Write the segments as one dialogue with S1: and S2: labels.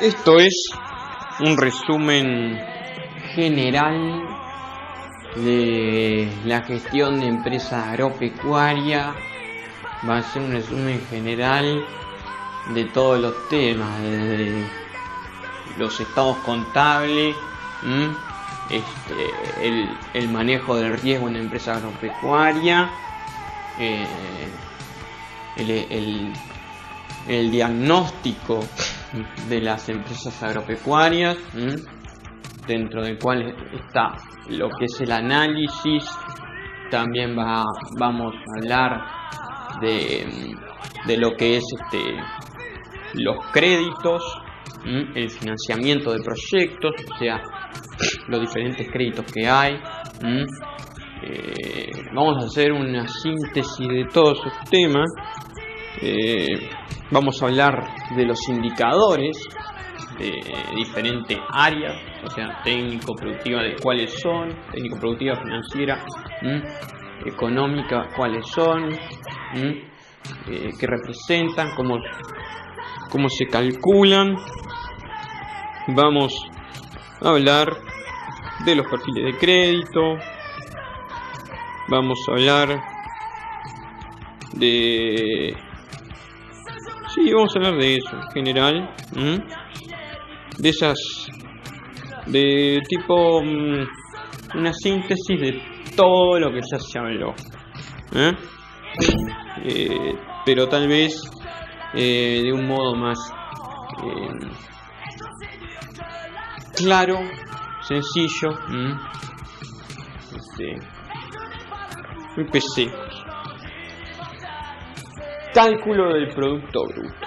S1: Esto es un resumen general de la gestión de empresa agropecuaria. Va a ser un resumen general de todos los temas, desde los estados contables, el manejo del riesgo en la empresa agropecuaria, el diagnóstico de las empresas agropecuarias, dentro del cual está lo que es el análisis. También vamos a hablar de lo que es los créditos, el financiamiento de proyectos, o sea, los diferentes créditos que hay. Vamos a hacer una síntesis de todos esos temas. Vamos a hablar de los indicadores de diferentes áreas, o sea, técnico-productiva, de cuáles son, técnico-productiva, financiera, económica, cuáles son, qué representan, cómo se calculan. Vamos a hablar de los perfiles de crédito. Vamos a hablar vamos a hablar de eso en general, de esas, de tipo una síntesis de todo lo que ya se habló, pero tal vez de un modo más claro, sencillo. Empecemos. Cálculo del producto bruto.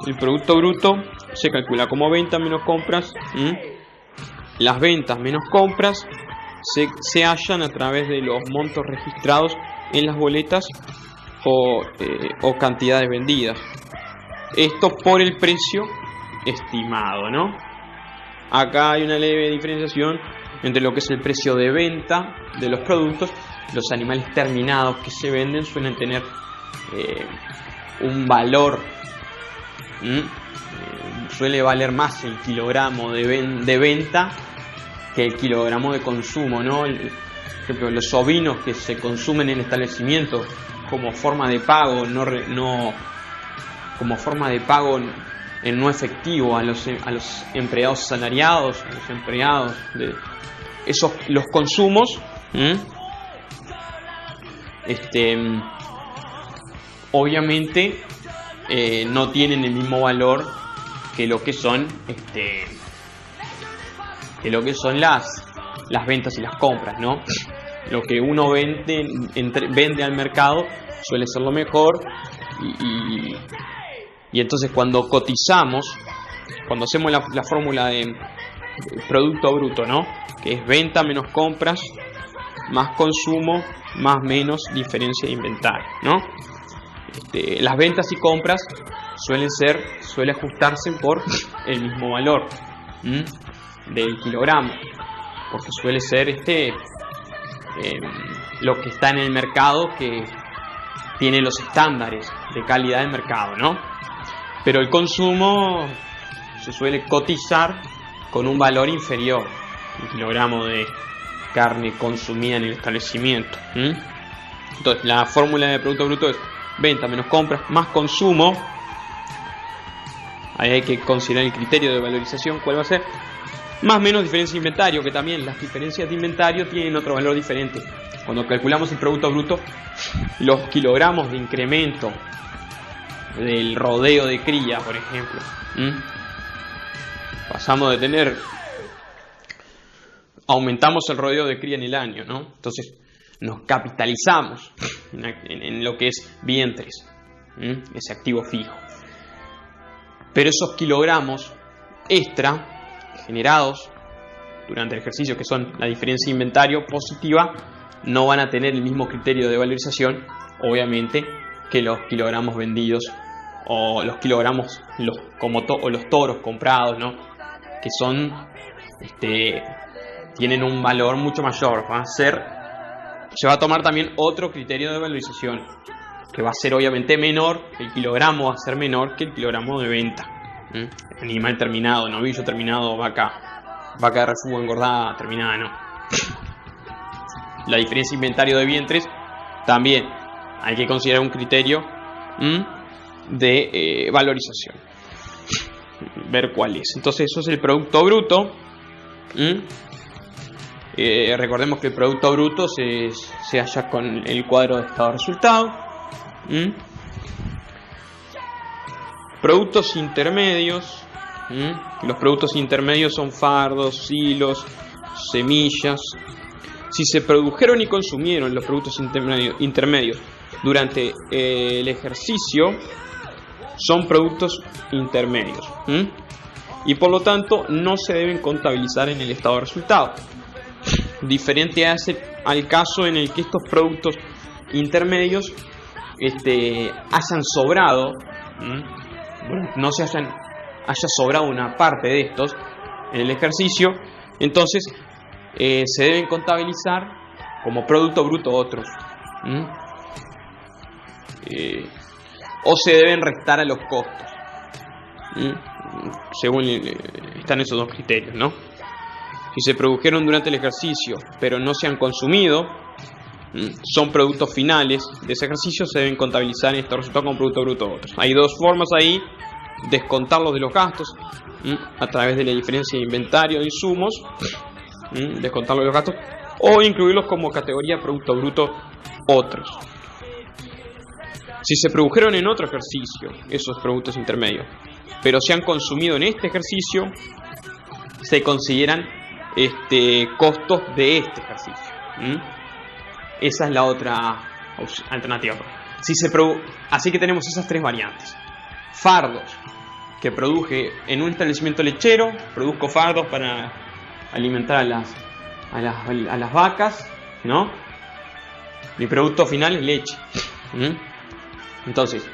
S1: El producto bruto se calcula como venta menos compras. Las ventas menos compras se hallan a través de los montos registrados en las boletas o cantidades vendidas. Esto por el precio estimado, ¿no? Acá hay una leve diferenciación entre lo que es el precio de venta de los productos. Los animales terminados que se venden suelen tener un valor, suele valer más el kilogramo de venta que el kilogramo de consumo, ¿no? Por ejemplo, los ovinos que se consumen en el establecimiento como forma de pago, como forma de pago en no efectivo a los empleados salariados, a los empleados de los consumos, obviamente no tienen el mismo valor que lo que son las ventas y las compras, ¿no? Lo que uno vende al mercado suele ser lo mejor, y entonces cuando cotizamos, cuando hacemos la fórmula de producto bruto, ¿no? Que es venta menos compras más consumo más menos diferencia de inventario, ¿no? Las ventas y compras suele ajustarse por el mismo valor del kilogramo, porque suele ser lo que está en el mercado, que tiene los estándares de calidad del mercado, ¿no? Pero el consumo se suele cotizar con un valor inferior al kilogramo de carne consumida en el establecimiento. Entonces la fórmula de producto bruto es venta menos compras más consumo. Ahí hay que considerar el criterio de valorización, cuál va a ser, más menos diferencia de inventario, que también las diferencias de inventario tienen otro valor diferente. Cuando calculamos el producto bruto, los kilogramos de incremento del rodeo de cría, por ejemplo, pasamos de tener, aumentamos el rodeo de cría en el año, ¿no? Entonces nos capitalizamos en lo que es vientres, ese activo fijo. Pero esos kilogramos extra generados durante el ejercicio, que son la diferencia de inventario positiva, no van a tener el mismo criterio de valorización, obviamente, que los kilogramos vendidos o los kilogramos o los toros comprados, ¿no? Que son tienen un valor mucho mayor. Se va a tomar también otro criterio de valorización, que va a ser obviamente menor. El kilogramo va a ser menor que el kilogramo de venta. Animal terminado, novillo terminado, vaca de refugio engordada, terminada, no. La diferencia de inventario de vientres también hay que considerar un criterio de valorización. Ver cuál es. Entonces eso es el producto bruto. Recordemos que el producto bruto se halla con el cuadro de estado de resultado. Productos intermedios. Los productos intermedios son fardos, hilos, semillas. Si se produjeron y consumieron los productos intermedios durante el ejercicio, son productos intermedios. Y por lo tanto no se deben contabilizar en el estado de resultado. Diferente al caso en el que estos productos intermedios hayan sobrado, no se haya sobrado una parte de estos en el ejercicio, entonces se deben contabilizar como producto bruto otros, o se deben restar a los costos, según están esos dos criterios, ¿no? Si se produjeron durante el ejercicio pero no se han consumido, son productos finales de ese ejercicio, se deben contabilizar en este resultado como producto bruto otros. Hay dos formas ahí: descontarlos de los gastos a través de la diferencia de inventario de insumos, descontarlos de los gastos, o incluirlos como categoría producto bruto otros. Si se produjeron en otro ejercicio esos productos intermedios pero se han consumido en este ejercicio, se consideran costos de este ejercicio. Esa es la otra alternativa. Así que tenemos esas tres variantes. Fardos que produje en un establecimiento lechero, produzco fardos para alimentar a las vacas, ¿no? Mi producto final es leche. Entonces,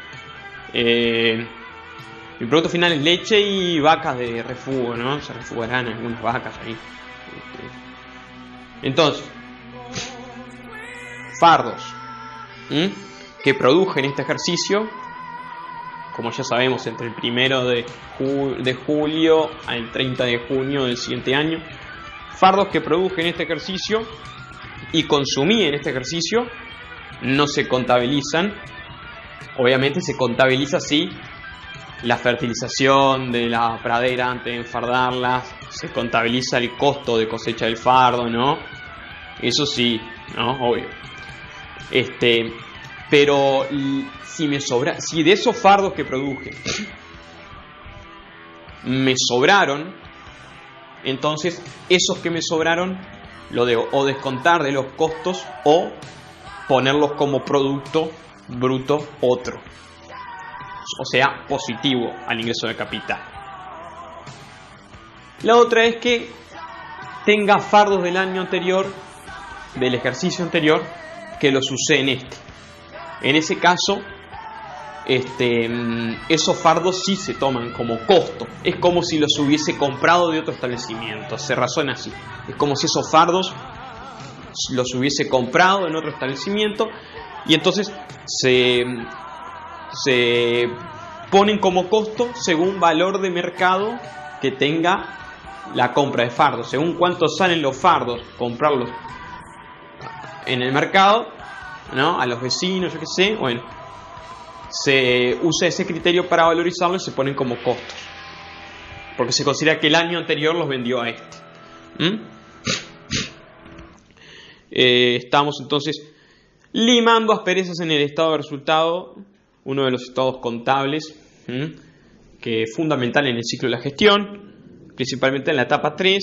S1: mi producto final es leche y vacas de refugio, ¿no? Se refugiarán algunas vacas ahí. Entonces, fardos que produje en este ejercicio, como ya sabemos, entre el 1 de julio al 30 de junio del siguiente año. Fardos que produje en este ejercicio y consumí en este ejercicio no se contabilizan. Obviamente se contabiliza si la fertilización de la pradera antes de enfardarlas, se contabiliza el costo de cosecha del fardo, ¿no? Eso sí, ¿no? Obvio. Pero si de esos fardos que produje me sobraron, entonces esos que me sobraron lo debo o descontar de los costos o ponerlos como producto bruto otro, o sea, positivo al ingreso de capital. La otra es que tenga fardos del año anterior, del ejercicio anterior, que los usé en este. En ese caso, esos fardos sí se toman como costo. Es como si los hubiese comprado de otro establecimiento. Se razona así. Es como si esos fardos los hubiese comprado en otro establecimiento y entonces se ponen como costo según valor de mercado que tenga la compra de fardos. Según cuánto salen los fardos, comprarlos en el mercado, ¿no? A los vecinos, yo qué sé, bueno, se usa ese criterio para valorizarlos y se ponen como costos, porque se considera que el año anterior los vendió a este. Estamos entonces limando asperezas en el estado de resultado, uno de los estados contables que es fundamental en el ciclo de la gestión, principalmente en la etapa 3,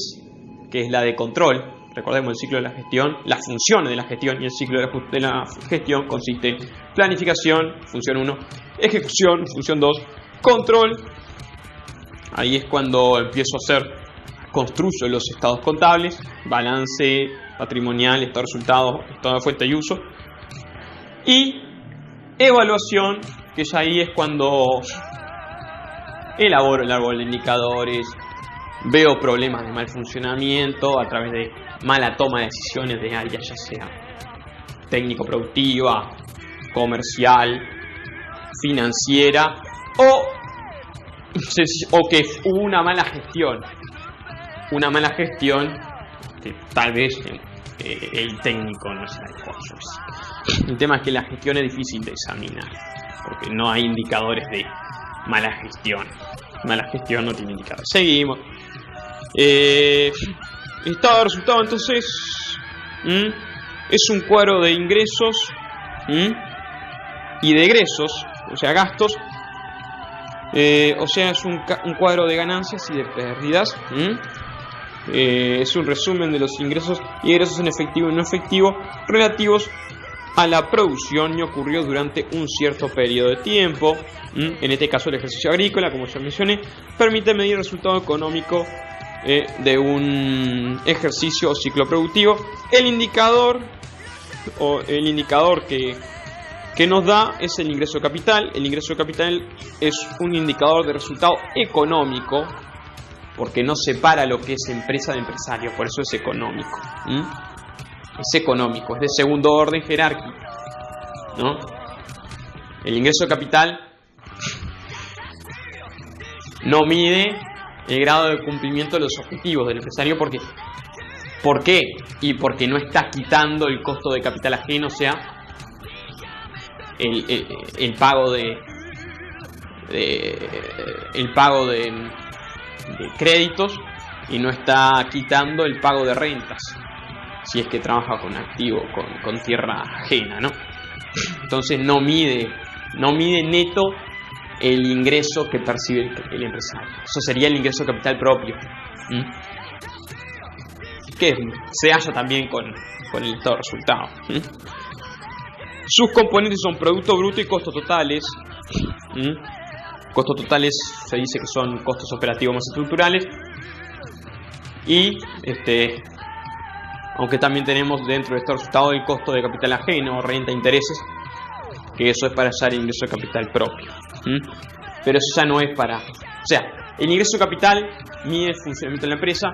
S1: que es la de control. Recordemos, el ciclo de la gestión, las funciones de la gestión y el ciclo de la gestión consiste en planificación, función 1, ejecución, función 2, control. Ahí es cuando empiezo a construyo los estados contables, balance patrimonial, estado de resultados, estado de fuente y uso. Y evaluación, que ya ahí es cuando elaboro el árbol de indicadores, veo problemas de mal funcionamiento a través de mala toma de decisiones de área, ya sea técnico-productiva, comercial, financiera o o que hubo una mala gestión. Una mala gestión que tal vez el técnico no es la mejor. El tema es que la gestión es difícil de examinar, porque no hay indicadores de mala gestión. Mala gestión no tiene indicadores. Seguimos. Estado de resultado, entonces, es un cuadro de ingresos y de egresos, o sea, gastos. O sea, es un cuadro de ganancias y de pérdidas. Es un resumen de los ingresos y egresos en efectivo y no efectivo relativos a la producción y ocurrió durante un cierto periodo de tiempo. En este caso el ejercicio agrícola, como ya mencioné, permite medir el resultado económico de un ejercicio o ciclo productivo. El indicador que nos da es el ingreso de capital. El ingreso de capital es un indicador de resultado económico, porque no separa lo que es empresa de empresario, por eso es económico. Es económico, es de segundo orden jerárquico, ¿no? El ingreso de capital no mide el grado de cumplimiento de los objetivos del empresario. ¿Por qué? Y porque no está quitando el costo de capital ajeno, o sea, el pago de créditos, y no está quitando el pago de rentas, si es que trabaja con activo, con tierra ajena, ¿no? Entonces no mide neto el ingreso que percibe el empresario. Eso sería el ingreso de capital propio, que se halla también con el estado de resultado. Sus componentes son producto bruto y costos totales. Costos totales se dice que son costos operativos más estructurales. Y aunque también tenemos dentro de este resultado el costo de capital ajeno, renta, intereses, que eso es para hallar el ingreso de capital propio. Pero eso ya no es para... O sea, el ingreso de capital mide el funcionamiento de la empresa,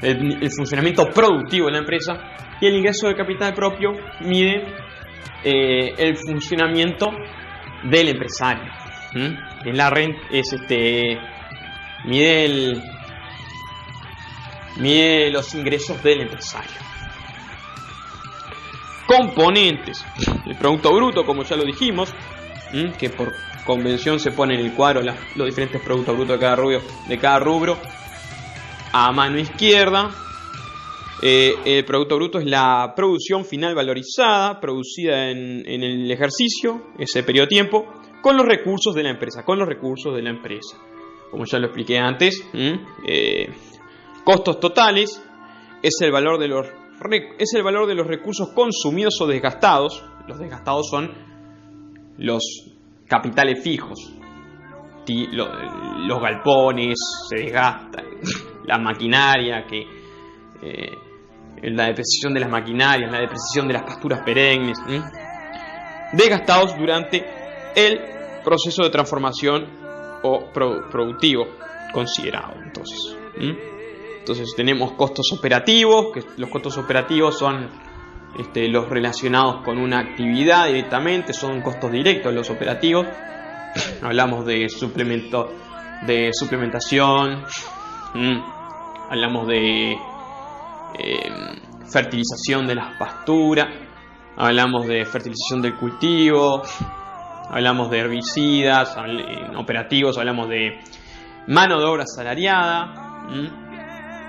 S1: el funcionamiento productivo de la empresa, y el ingreso de capital propio mide el funcionamiento del empresario. En la renta es mide los ingresos del empresario. Componentes: el producto bruto, como ya lo dijimos, que por convención se pone en el cuadro los diferentes productos brutos de cada rubro a mano izquierda. El producto bruto es la producción final valorizada, producida en el ejercicio, ese periodo de tiempo, con los recursos de la empresa. Como ya lo expliqué antes, costos totales es el valor de los recursos consumidos o desgastados. Los desgastados son los capitales fijos. Los galpones se desgastan, la maquinaria, la depreciación de las maquinarias, la depreciación de las pasturas perennes, desgastados durante el proceso de transformación o productivo considerado. Entonces tenemos costos operativos, que los costos operativos son los relacionados con una actividad directamente, son costos directos los operativos. Hablamos de suplementación, hablamos de fertilización de las pasturas, hablamos de fertilización del cultivo, hablamos de herbicidas, operativos, hablamos de mano de obra asalariada,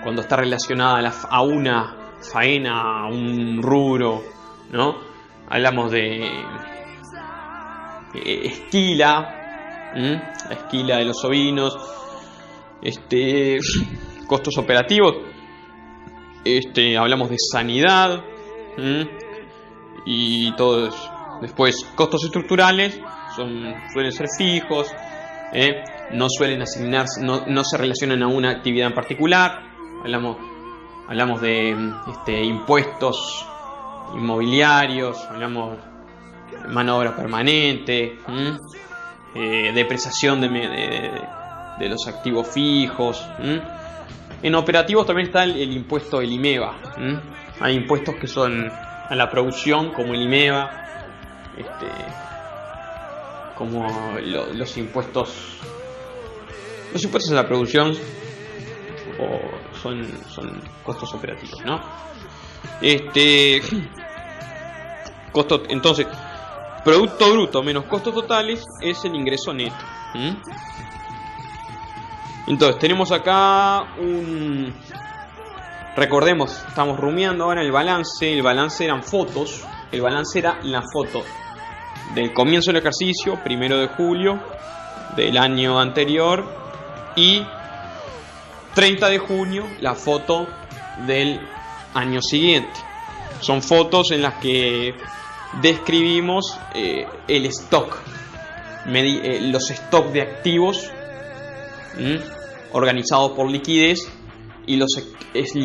S1: cuando está relacionada a una faena, a un rubro, ¿no? Hablamos de esquila, la esquila de los ovinos, costos operativos, hablamos de sanidad, y todo eso. Después, costos estructurales suelen ser fijos, no suelen asignarse, no se relacionan a una actividad en particular. Hablamos de impuestos inmobiliarios, hablamos de mano de obra permanente, depreciación de los activos fijos. En operativos también está el impuesto del IMEVA. Hay impuestos que son a la producción, como el IMEVA, como los impuestos. Los impuestos a la producción son costos operativos, ¿no? Entonces, producto bruto menos costos totales es el ingreso neto. Entonces, tenemos acá recordemos, estamos rumiando ahora el balance. El balance eran fotos. El balance era la foto del comienzo del ejercicio, 1 de julio del año anterior, y 30 de junio, la foto del año siguiente. Son fotos en las que describimos el stock, los stocks de activos organizados por liquidez y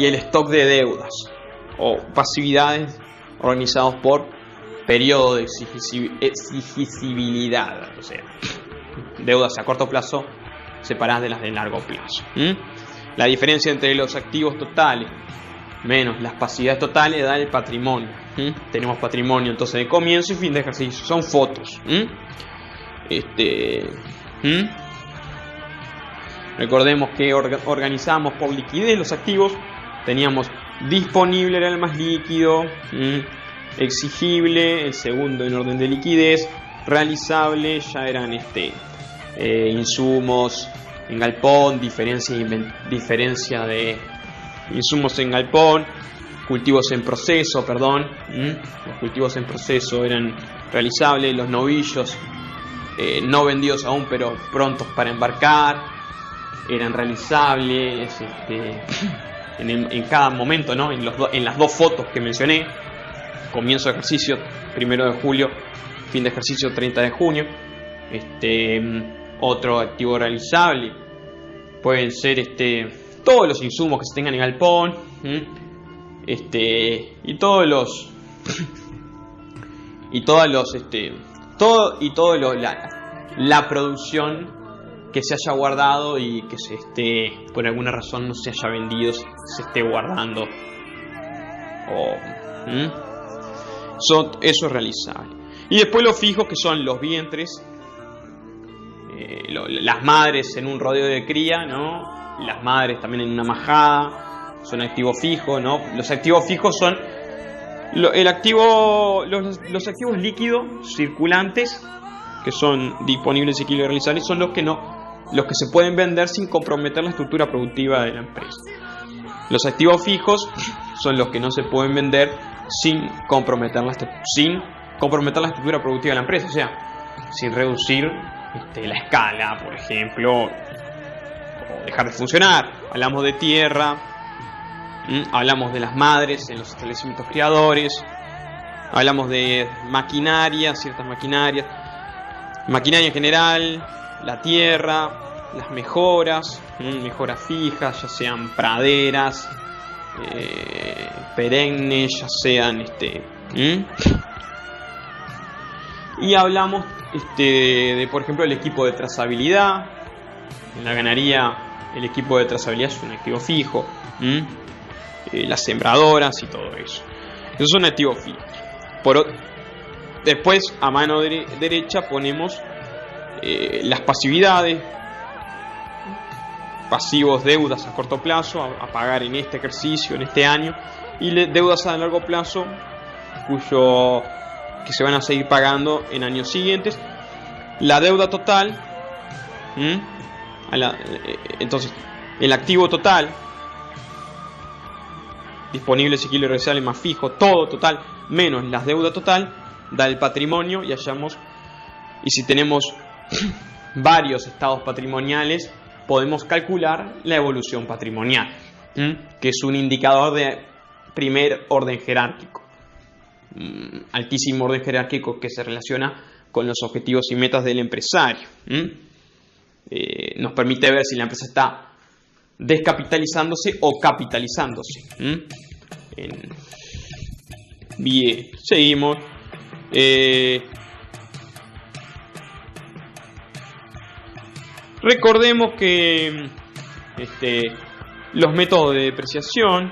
S1: el stock de deudas o pasividades organizados por periodo de exigibilidad, o sea, deudas a corto plazo separadas de las de largo plazo. La diferencia entre los activos totales menos las pasividades totales da el patrimonio. Tenemos patrimonio entonces de comienzo y fin de ejercicio. Son fotos. Recordemos que organizamos por liquidez los activos. Teníamos disponible, era el más líquido. Exigible, el segundo en orden de liquidez. Realizable, ya eran insumos en galpón, diferencia de insumos en galpón, cultivos en proceso, los cultivos en proceso eran realizables, los novillos no vendidos aún pero prontos para embarcar eran realizables en cada momento, ¿no? En las dos fotos que mencioné, comienzo de ejercicio 1 de julio, fin de ejercicio 30 de junio. Otro activo realizable pueden ser todos los insumos que se tengan en galpón, y todos los la producción que se haya guardado y que por alguna razón no se haya vendido, se esté guardando, eso es realizable. Y después los fijos, que son los vientres, las madres en un rodeo de cría, ¿no? Las madres también en una majada, son activos fijos, ¿no? Los activos fijos son los activos líquidos circulantes, que son disponibles y realizables, son los que se pueden vender sin comprometer la estructura productiva de la empresa. Los activos fijos son los que no se pueden vender sin comprometer la estructura productiva de la empresa, o sea, sin reducir la escala, por ejemplo, o dejar de funcionar. Hablamos de tierra, hablamos de las madres en los establecimientos criadores, hablamos de maquinaria, ciertas maquinaria en general, la tierra, las mejoras fijas, ya sean praderas, perennes, ya sean y hablamos de, por ejemplo, el equipo de trazabilidad. En la ganadería el equipo de trazabilidad es un activo fijo, las sembradoras y todo eso. Esos son activos fijos. Después, a mano derecha ponemos las pasividades, pasivos, deudas a corto plazo a pagar en este ejercicio, en este año, y deudas a largo plazo que se van a seguir pagando en años siguientes. La deuda total, entonces el activo total disponible, exigible, realizable más fijo, todo total menos la deuda total da el patrimonio. Y si tenemos varios estados patrimoniales, podemos calcular la evolución patrimonial, que es un indicador de primer orden jerárquico, altísimo orden jerárquico, que se relaciona con los objetivos y metas del empresario. Nos permite ver si la empresa está descapitalizándose o capitalizándose. Bien, seguimos. Recordemos que los métodos de depreciación,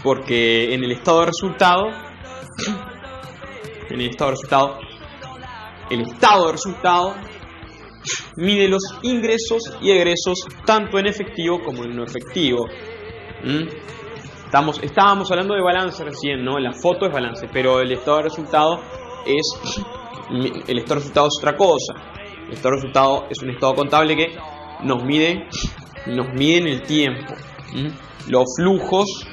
S1: porque en el estado de resultado en el estado de resultado, el estado de resultado mide los ingresos y egresos tanto en efectivo como en no efectivo. Estábamos hablando de balance recién, ¿no? La foto es balance, pero el estado de resultado es otra cosa. El estado de resultado es un estado contable que nos mide en el tiempo. Los flujos,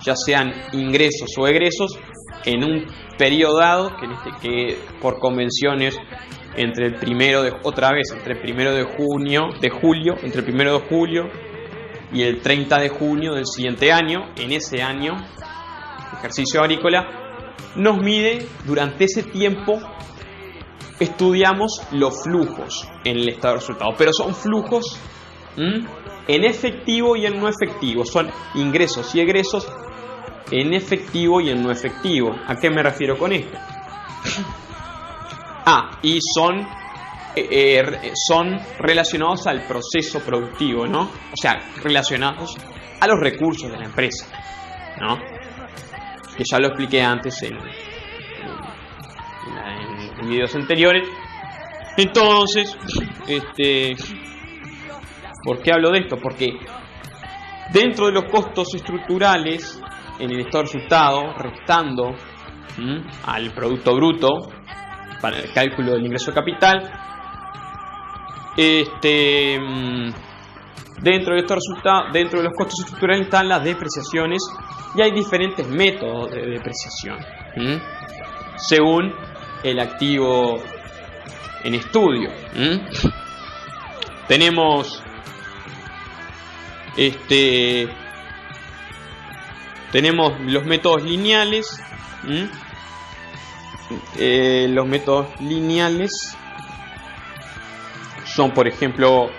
S1: ya sean ingresos o egresos, en un periodo dado, que por convenciones entre el primero de julio y el 30 de junio del siguiente año, en ese año, ejercicio agrícola, nos mide durante ese tiempo. Estudiamos los flujos en el estado de resultados, pero son flujos en efectivo y en no efectivo, son ingresos y egresos en efectivo y en no efectivo. ¿A qué me refiero con esto? Y son relacionados al proceso productivo, ¿no? O sea, relacionados a los recursos de la empresa, ¿no? Que ya lo expliqué antes en videos anteriores. Entonces, ¿por qué hablo de esto? Porque dentro de los costos estructurales en el estado de resultado, restando al producto bruto para el cálculo del ingreso de capital, dentro de los costos estructurales están las depreciaciones, y hay diferentes métodos de depreciación según el activo en estudio. Tenemos los métodos lineales. Los métodos lineales son, por ejemplo,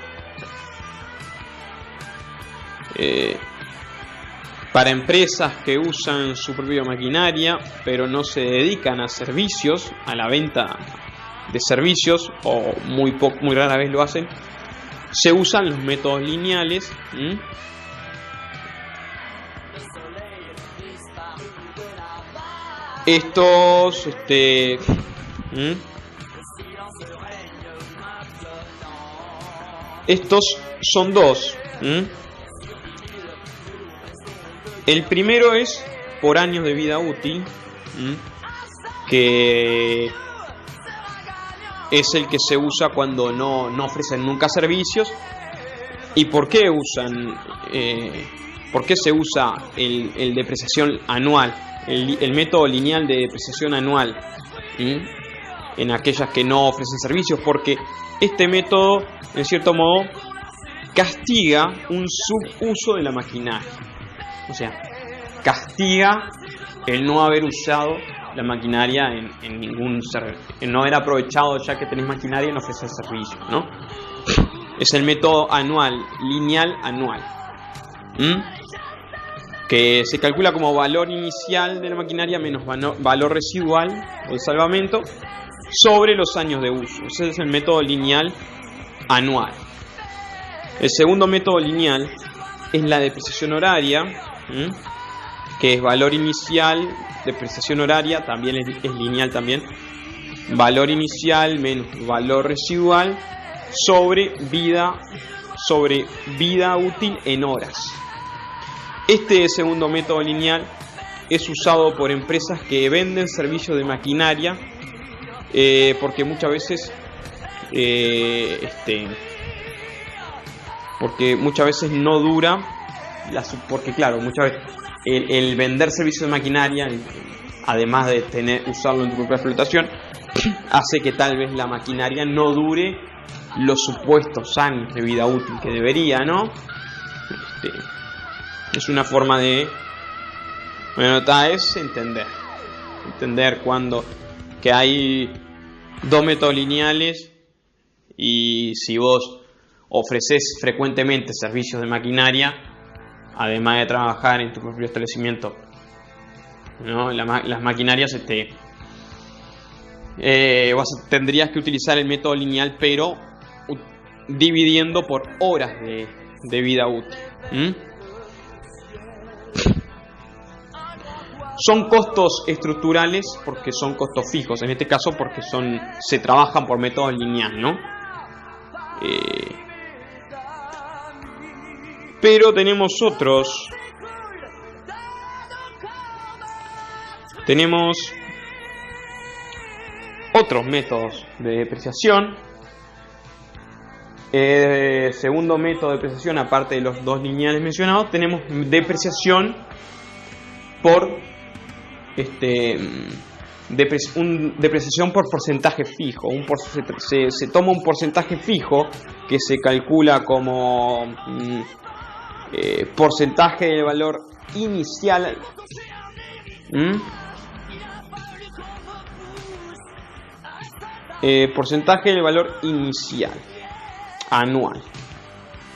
S1: para empresas que usan su propia maquinaria pero no se dedican a servicios, a la venta de servicios, o muy rara vez lo hacen, se usan los métodos lineales. Estos son dos. El primero es por años de vida útil, que es el que se usa cuando no ofrecen nunca servicios. ¿Y por qué usan? ¿Por qué se usa el depreciación anual? El método lineal de depreciación anual en aquellas que no ofrecen servicios, porque este método, en cierto modo, castiga un subuso de la maquinaria. O sea, castiga el no haber usado la maquinaria en no haber aprovechado, ya que tenés maquinaria, en ofrecer servicios, ¿no? Es el método lineal anual, que se calcula como valor inicial de la maquinaria menos valor residual o de salvamento sobre los años de uso. Ese es el método lineal anual. El segundo método lineal es la depreciación horaria, que es valor inicial, depreciación horaria, también es lineal también, valor inicial menos valor residual sobre vida útil en horas. Este segundo método lineal es usado por empresas que venden servicios de maquinaria, porque muchas veces no dura, porque claro, muchas veces el vender servicios de maquinaria, además de usarlo en tu propia explotación, hace que tal vez la maquinaria no dure los supuestos años de vida útil que debería, ¿no? Es una forma de... es entender cuando que hay dos métodos lineales, y si vos ofreces frecuentemente servicios de maquinaria, además de trabajar en tu propio establecimiento, ¿no? Las maquinarias tendrías que utilizar el método lineal, pero dividiendo por horas de vida útil. Son costos estructurales porque son costos fijos, en este caso porque se trabajan por método lineal, ¿no? Pero tenemos otros. Tenemos otros métodos de depreciación. Segundo método de depreciación, aparte de los dos lineales mencionados, tenemos depreciación por depreciación por porcentaje fijo. Se toma un porcentaje fijo que se calcula como porcentaje del valor inicial. Porcentaje del valor inicial anual.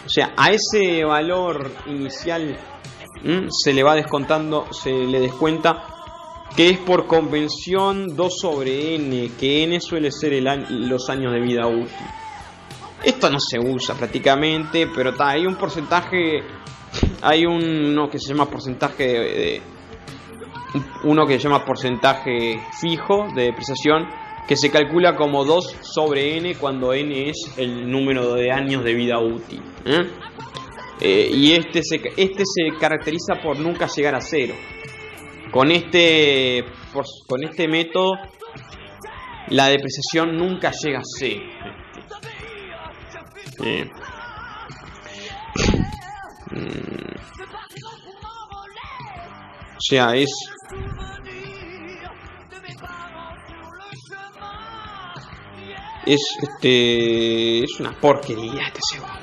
S1: O sea, a ese valor inicial se le va descontando, se le descuenta que es por convención 2 sobre n, que n suele ser los años de vida útil. Esto no se usa prácticamente, pero hay un porcentaje, hay uno que se llama porcentaje fijo de depreciación, que se calcula como 2 sobre n cuando n es el número de años de vida útil. Y este se caracteriza por nunca llegar a cero. Con este método la depreciación nunca llega a cero. O sea, es una porquería este segundo.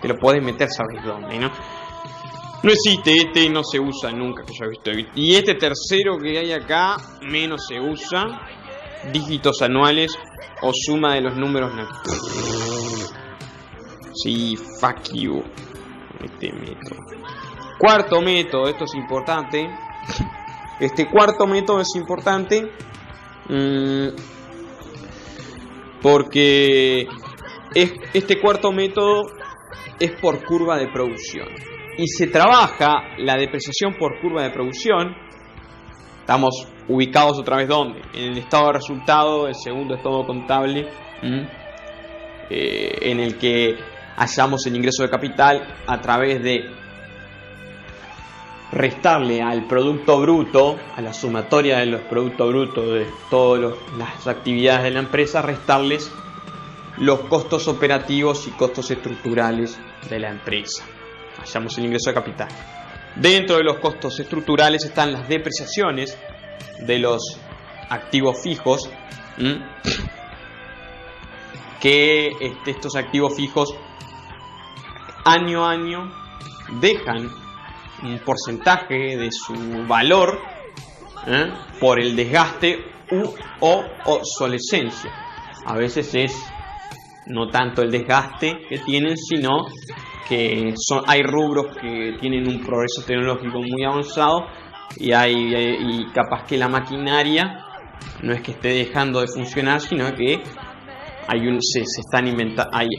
S1: Te lo podés meter, sabes dónde, ¿no? No existe este y no se usa nunca, que yo he visto. Y este tercero que hay acá menos se usa. Dígitos anuales o suma de los números naturales. Sí, fuck you. Este método. Cuarto método, esto es importante. Este cuarto método es importante porque este cuarto método es por curva de producción. Y se trabaja la depreciación por curva de producción. Estamos ubicados otra vez ¿dónde? En el estado de resultado, el segundo estado contable, en el que hallamos el ingreso de capital a través de restarle al producto bruto, a la sumatoria de los productos brutos de todas las actividades de la empresa, restarles los costos operativos y costos estructurales de la empresa. Hallamos el ingreso de capital. Dentro de los costos estructurales están las depreciaciones de los activos fijos, que estos activos fijos año a año dejan un porcentaje de su valor por el desgaste o obsolescencia. A veces es no tanto el desgaste que tienen, sino que hay rubros que tienen un progreso tecnológico muy avanzado y capaz que la maquinaria no es que esté dejando de funcionar, sino que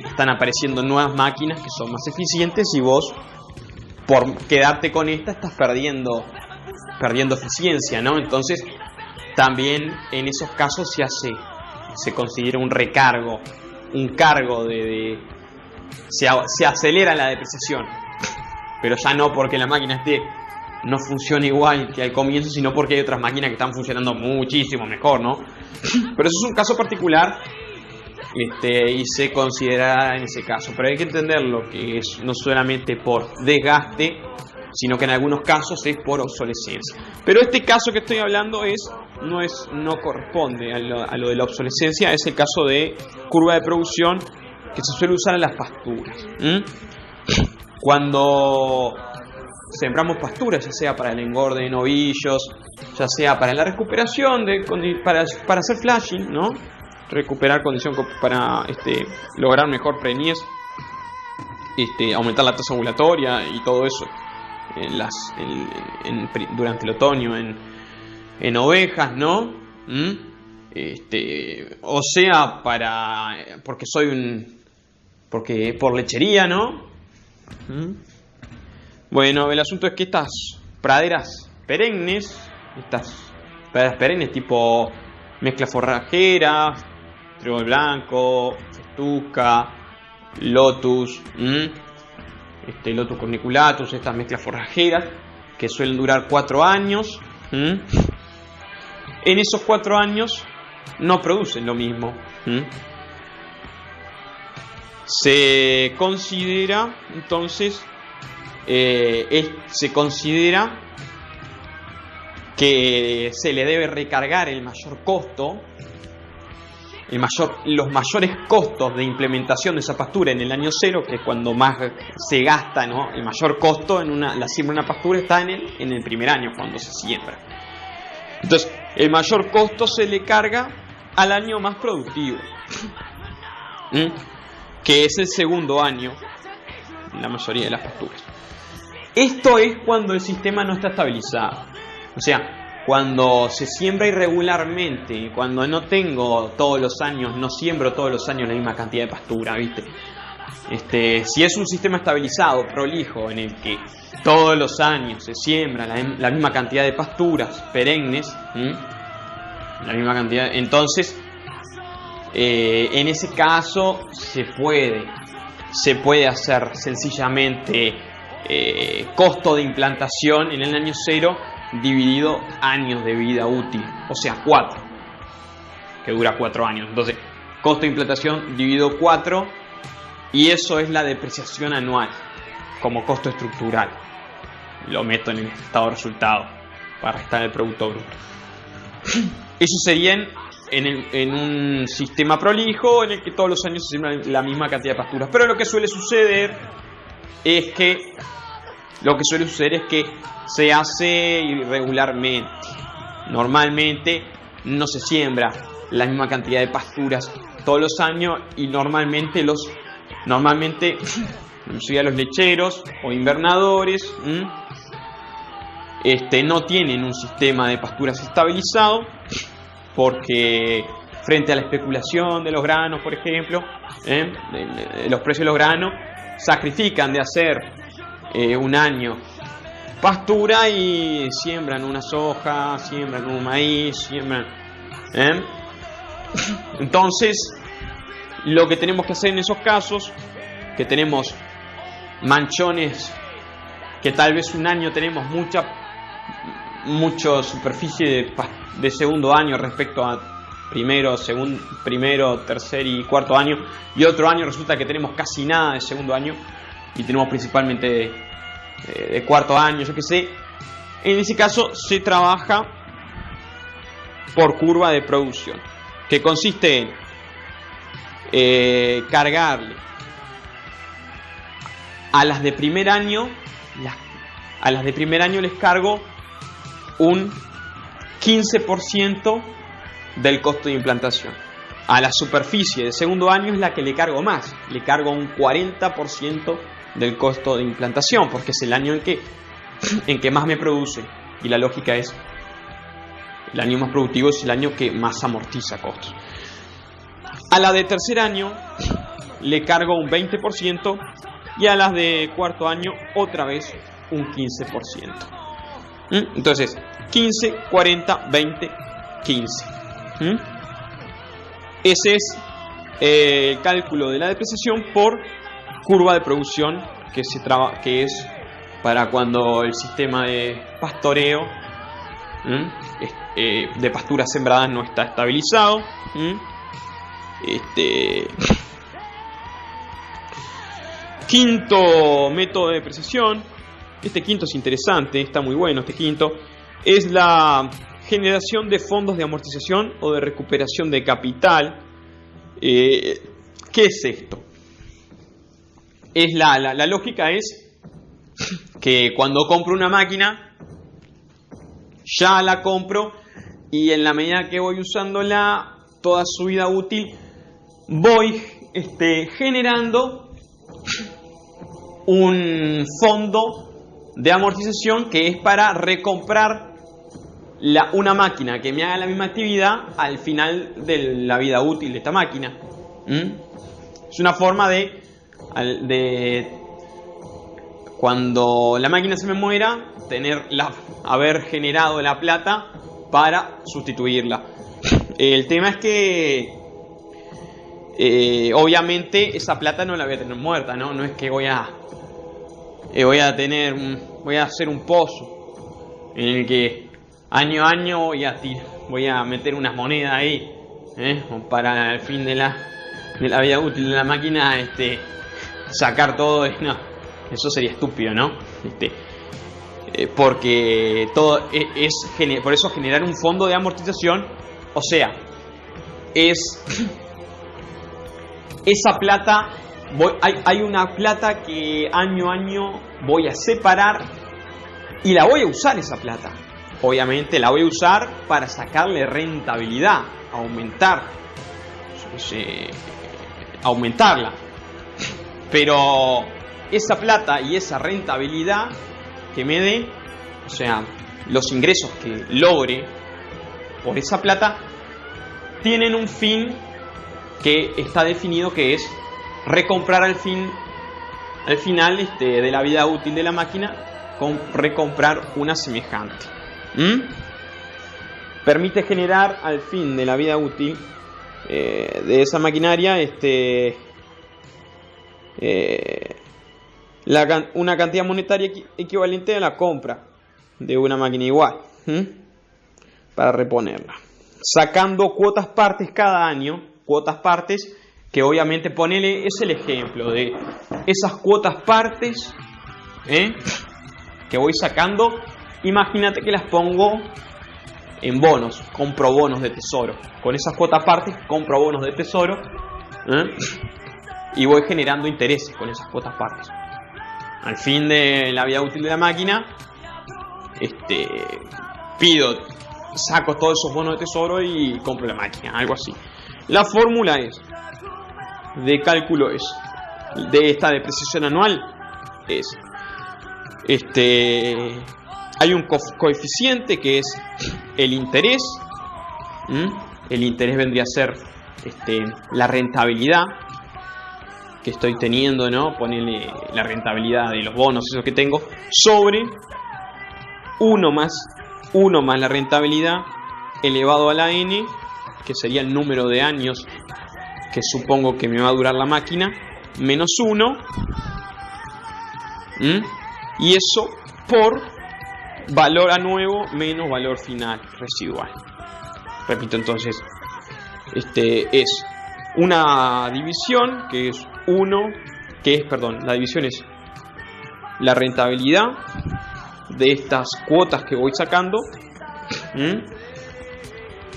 S1: están apareciendo nuevas máquinas que son más eficientes y vos, por quedarte con esta, estás perdiendo eficiencia, ¿no? Entonces también en esos casos se considera un cargo se acelera la depreciación, pero ya no porque la máquina no funciona igual que al comienzo, sino porque hay otras máquinas que están funcionando muchísimo mejor, ¿no? Pero eso es un caso particular y se considera en ese caso, pero hay que entenderlo que es no solamente por desgaste, sino que en algunos casos es por obsolescencia. Pero este caso que estoy hablando no corresponde a lo de la obsolescencia, es el caso de curva de producción que se suele usar en las pasturas. Cuando sembramos pasturas, ya sea para el engorde de novillos, ya sea para la recuperación, para hacer flashing, ¿no? Recuperar condición para lograr mejor preñez, aumentar la tasa ovulatoria y todo eso durante el otoño en ovejas, ¿no? O sea, porque por lechería, ¿no? Bueno, el asunto es que estas praderas perennes, estas praderas perennes tipo mezcla forrajera, trébol blanco, festuca, lotus, lotus corniculatus, estas mezclas forrajeras que suelen durar 4 años. En esos 4 años no producen lo mismo. Se considera entonces se considera que se le debe recargar el mayor costo, los mayores costos de implementación de esa pastura en el año 0, que es cuando más se gasta, ¿no? El mayor costo en la siembra de una pastura está en el primer año, cuando se siembra. Entonces, el mayor costo se le carga al año más productivo, que es el segundo año en la mayoría de las pasturas. Esto es cuando el sistema no está estabilizado. O sea, cuando se siembra irregularmente, cuando no tengo todos los años, no siembro todos los años la misma cantidad de pastura, ¿viste? Si es un sistema estabilizado, prolijo, en el que todos los años se siembra la misma cantidad de pasturas perennes, la misma cantidad, entonces en ese caso se puede hacer sencillamente costo de implantación en el año 0 dividido años de vida útil, o sea 4, que dura 4 años. Entonces, costo de implantación dividido 4, y eso es la depreciación anual como costo estructural. Lo meto en el estado de resultado para restar el producto bruto. Eso sería en un sistema prolijo en el que todos los años se siembra la misma cantidad de pasturas. Pero lo que suele suceder es que se hace irregularmente. Normalmente no se siembra la misma cantidad de pasturas todos los años, y normalmente los lecheros o invernadores no tienen un sistema de pasturas estabilizado, porque frente a la especulación de los granos, por ejemplo, los precios de los granos, sacrifican de hacer un año pastura y siembran una soja, siembran un maíz, siembran. Entonces, lo que tenemos que hacer en esos casos, que tenemos manchones, que tal vez un año tenemos mucha superficie de segundo año respecto a primero, tercer y cuarto año, y otro año resulta que tenemos casi nada de segundo año y tenemos principalmente de cuarto año, yo qué sé. En ese caso se trabaja por curva de producción, que consiste en cargarle a las de primer año, les cargo un 15% del costo de implantación. A la superficie de segundo año es la que le cargo más, le cargo un 40% del costo de implantación, porque es el año en que más me produce, y la lógica es el año más productivo es el año que más amortiza costos. A la de tercer año le cargo un 20%, y a las de cuarto año otra vez un 15%. Entonces 15, 40, 20, 15. Ese es el cálculo de la depreciación por curva de producción, que es para cuando el sistema de pastoreo de pasturas sembradas no está estabilizado. Quinto método de depreciación. Este quinto es interesante, está muy bueno este quinto. Es la generación de fondos de amortización o de recuperación de capital. ¿Qué es esto? La lógica es que cuando compro una máquina, ya la compro, y en la medida que voy usándola toda su vida útil, voy generando un fondo de amortización que es para recomprar una máquina que me haga la misma actividad al final de la vida útil de esta máquina. Es una forma de cuando la máquina se me muera, haber generado la plata para sustituirla. El tema es que obviamente esa plata no la voy a tener muerta, ¿no? No es que voy a hacer un pozo en el que año a año voy a meter unas monedas ahí, para el fin de la vida útil de la máquina, sacar todo. No, eso sería estúpido, ¿no? Porque todo por eso generar un fondo de amortización, o sea, esa plata, hay una plata que año a año voy a separar y la voy a usar esa plata. Obviamente la voy a usar para sacarle rentabilidad, aumentarla. Pero esa plata y esa rentabilidad que me dé, o sea, los ingresos que logre por esa plata, tienen un fin que está definido, que es recomprar al final de la vida útil de la máquina, recomprar una semejante. Permite generar al fin de la vida útil de esa maquinaria una cantidad monetaria equivalente a la compra de una máquina igual, para reponerla, sacando cuotas partes cada año. Cuotas partes que obviamente es el ejemplo de esas cuotas partes que voy sacando. Imagínate que las pongo en bonos, compro bonos de tesoro. Con esas cuotas partes compro bonos de tesoro, y voy generando intereses con esas cuotas partes. Al fin de la vida útil de la máquina, saco todos esos bonos de tesoro y compro la máquina, algo así. La fórmula de cálculo de esta depreciación anual hay un coeficiente que es el interés. El interés vendría a ser la rentabilidad que estoy teniendo, ¿no? Ponerle la rentabilidad de los bonos, eso que tengo, sobre 1 más la rentabilidad elevado a la n, que sería el número de años que supongo que me va a durar la máquina, menos 1, y eso por valor a nuevo menos valor final residual. Repito, entonces, es una división que es la división es la rentabilidad de estas cuotas que voy sacando.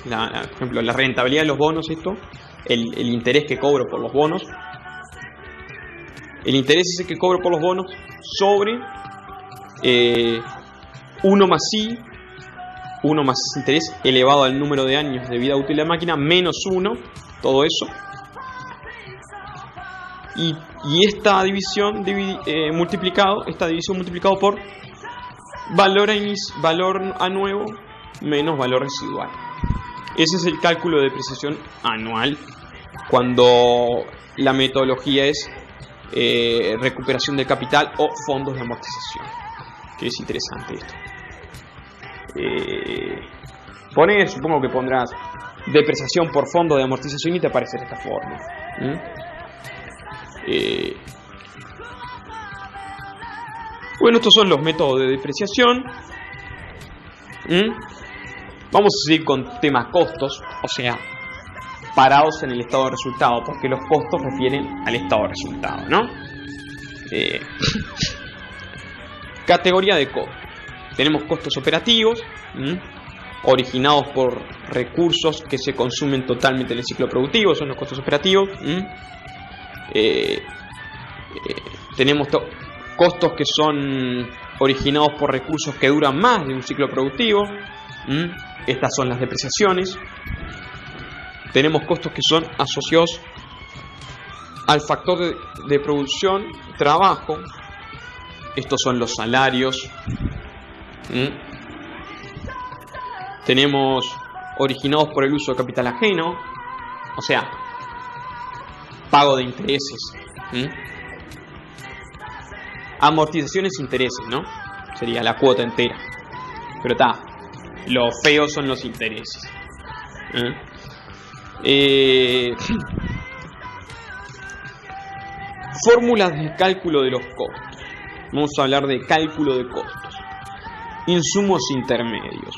S1: Por ejemplo, la rentabilidad de los bonos, el interés que cobro por los bonos, el interés ese que cobro por los bonos sobre 1 más I, 1 más interés elevado al número de años de vida útil de la máquina, menos 1, todo eso. Y esta división multiplicado por valor a nuevo menos valor residual. Ese es el cálculo de depreciación anual cuando la metodología es recuperación de capital o fondos de amortización. Que es interesante esto. Supongo que pondrás depreciación por fondo de amortización y te aparecerá esta forma. Bueno, estos son los métodos de depreciación. Vamos a seguir con tema costos, o sea, parados en el estado de resultado, porque los costos refieren al estado de resultado, ¿no? Categoría de costos. Tenemos costos operativos, originados por recursos que se consumen totalmente en el ciclo productivo, son los costos operativos. Tenemos costos que son originados por recursos que duran más de un ciclo productivo. Estas son las depreciaciones. Tenemos costos que son asociados al factor de producción, trabajo. Estos son los salarios. Tenemos originados por el uso de capital ajeno, o sea, pago de intereses. amortizaciones e intereses, ¿no? Sería la cuota entera. Pero está, lo feo son los intereses. Fórmulas de cálculo de los costos. Vamos a hablar de cálculo de costos. Insumos intermedios.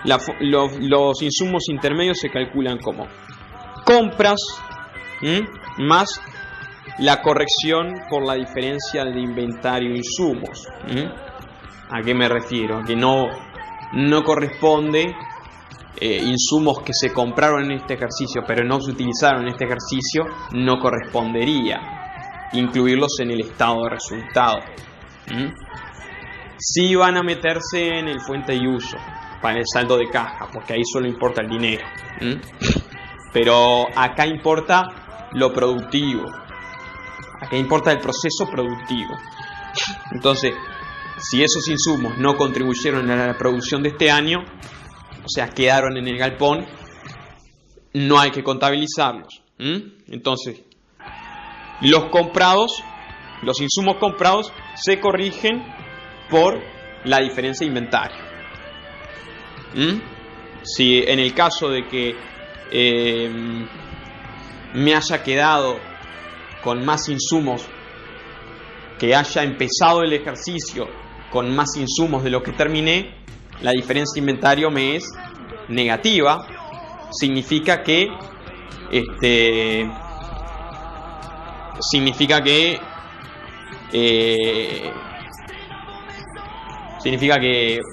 S1: Los insumos intermedios se calculan como compras más la corrección por la diferencia de inventario e insumos. ¿A qué me refiero? A que no corresponde insumos que se compraron en este ejercicio pero no se utilizaron en este ejercicio, no correspondería incluirlos en el estado de resultado. Sí van a meterse en el fuente y uso para el saldo de caja, porque ahí solo importa el dinero. Pero acá importa lo productivo. Acá importa el proceso productivo. Entonces, si esos insumos no contribuyeron a la producción de este año, o sea, quedaron en el galpón, no hay que contabilizarlos. Entonces, los insumos comprados se corrigen por la diferencia de inventario. Si en el caso de que me haya quedado con más insumos, que haya empezado el ejercicio con más insumos de lo que terminé, la diferencia de inventario me es negativa. Significa que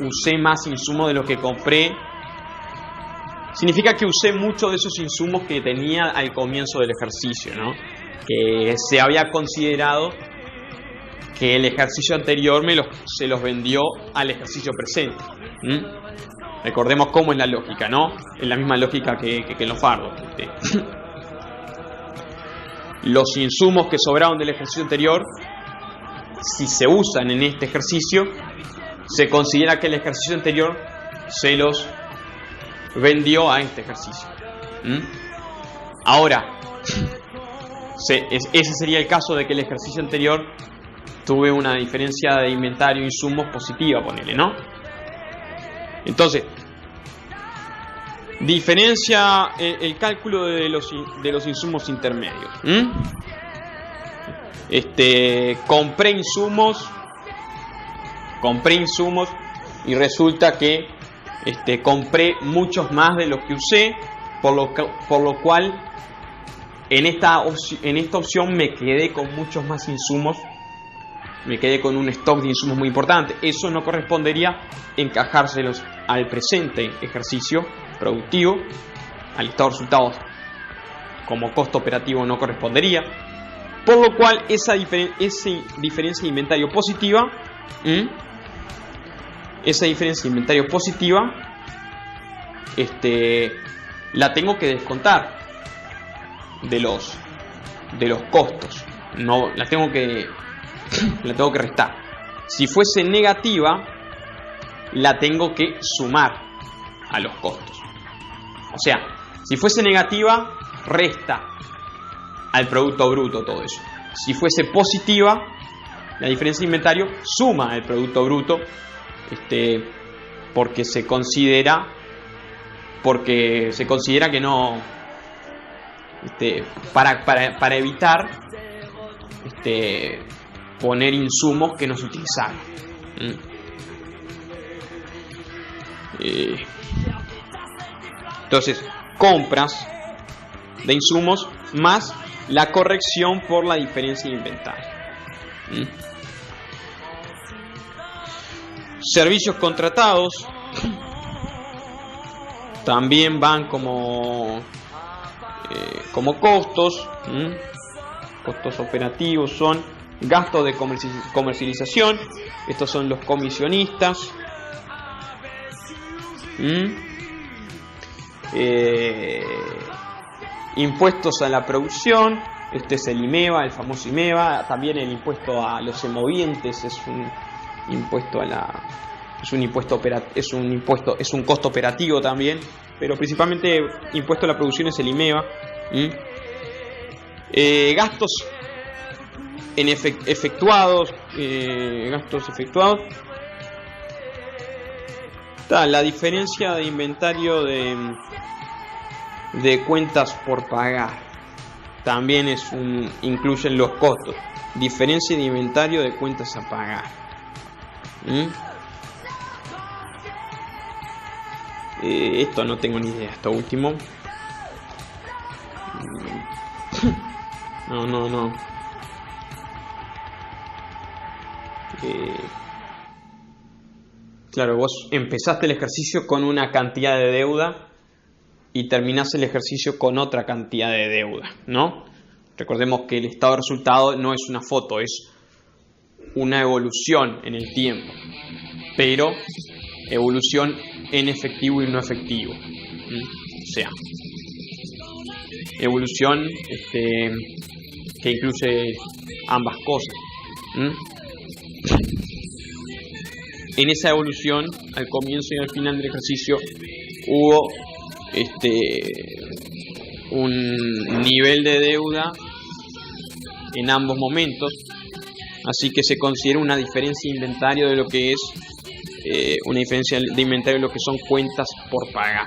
S1: usé más insumos de lo que compré. Significa que usé muchos de esos insumos que tenía al comienzo del ejercicio, ¿no? Que se había considerado que el ejercicio anterior se los vendió al ejercicio presente. Recordemos cómo es la lógica, ¿no? Es la misma lógica que en los fardos. Los insumos que sobraron del ejercicio anterior, si se usan en este ejercicio, se considera que el ejercicio anterior se los vendió a este ejercicio. Ahora, ese sería el caso de que el ejercicio anterior tuve una diferencia de inventario e insumos positiva, ponele, ¿no? Entonces, diferencia el cálculo de los insumos intermedios. Compré insumos y resulta que compré muchos más de los que usé, por lo cual en esta opción me quedé con muchos más insumos, me quedé con un stock de insumos muy importante. Eso no correspondería encajárselos al presente ejercicio productivo, al estado de resultados como costo operativo no correspondería, por lo cual esa diferencia de inventario positiva, la tengo que descontar de los costos, no la tengo que restar. Si fuese negativa, la tengo que sumar a los costos. O sea, si fuese negativa, resta al producto bruto todo eso. Si fuese positiva, la diferencia de inventario suma al producto bruto, porque se considera que no, para evitar poner insumos que no se utilizaron. Entonces, compras de insumos más la corrección por la diferencia de inventario. Servicios contratados también van como costos. Costos operativos son gastos de comercialización. Estos son los comisionistas. Impuestos a la producción. Este es el IMEVA, el famoso IMEVA. También el impuesto a los emovientes es un impuesto es un costo operativo también, pero principalmente impuesto a la producción es el IMEVA. en efectuados, gastos efectuados. Está la diferencia de inventario de cuentas por pagar. También incluyen los costos. Diferencia de inventario de cuentas a pagar. Esto no tengo ni idea, esto último. No. Claro, vos empezaste el ejercicio con una cantidad de deuda y terminás el ejercicio con otra cantidad de deuda, ¿no? Recordemos que el estado de resultado no es una foto, es una evolución en el tiempo, pero evolución en efectivo y no efectivo. O sea, evolución que incluye ambas cosas. En esa evolución, al comienzo y al final del ejercicio, hubo un nivel de deuda en ambos momentos, así que se considera una diferencia de inventario de lo que es una diferencia de inventario de lo que son cuentas por pagar.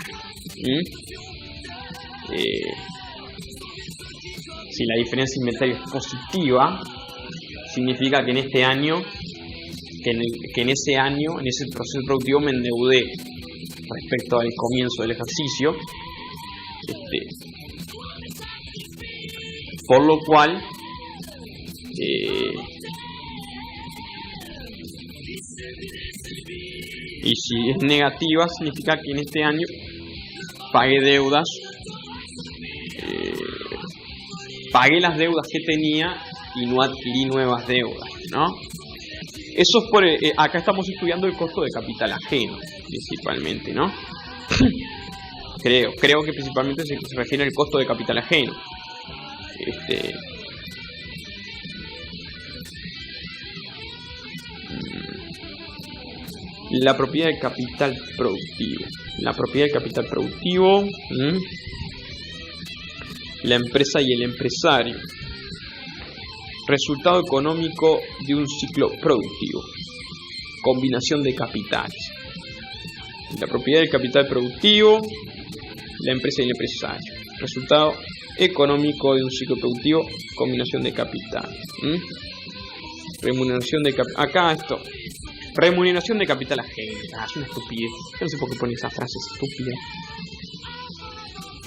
S1: Si la diferencia de inventario es positiva, significa que en este año, en ese proceso productivo me endeudé respecto al comienzo del ejercicio, por lo cual y si es negativa, significa que en este año pagué deudas, pagué las deudas que tenía y no adquirí nuevas deudas, ¿no? Eso es por acá estamos estudiando el costo de capital ajeno, principalmente, ¿no? Creo que principalmente se refiere al costo de capital ajeno. La propiedad del capital productivo. La propiedad del capital productivo. La empresa y el empresario. Resultado económico de un ciclo productivo. Combinación de capitales. La propiedad del capital productivo. La empresa y el empresario. Resultado económico de un ciclo productivo. Combinación de capitales. Remuneración de capital. Acá esto. Remuneración de capital ajeno. Es una estupidez. Yo no sé por qué ponen esas frases estúpidas.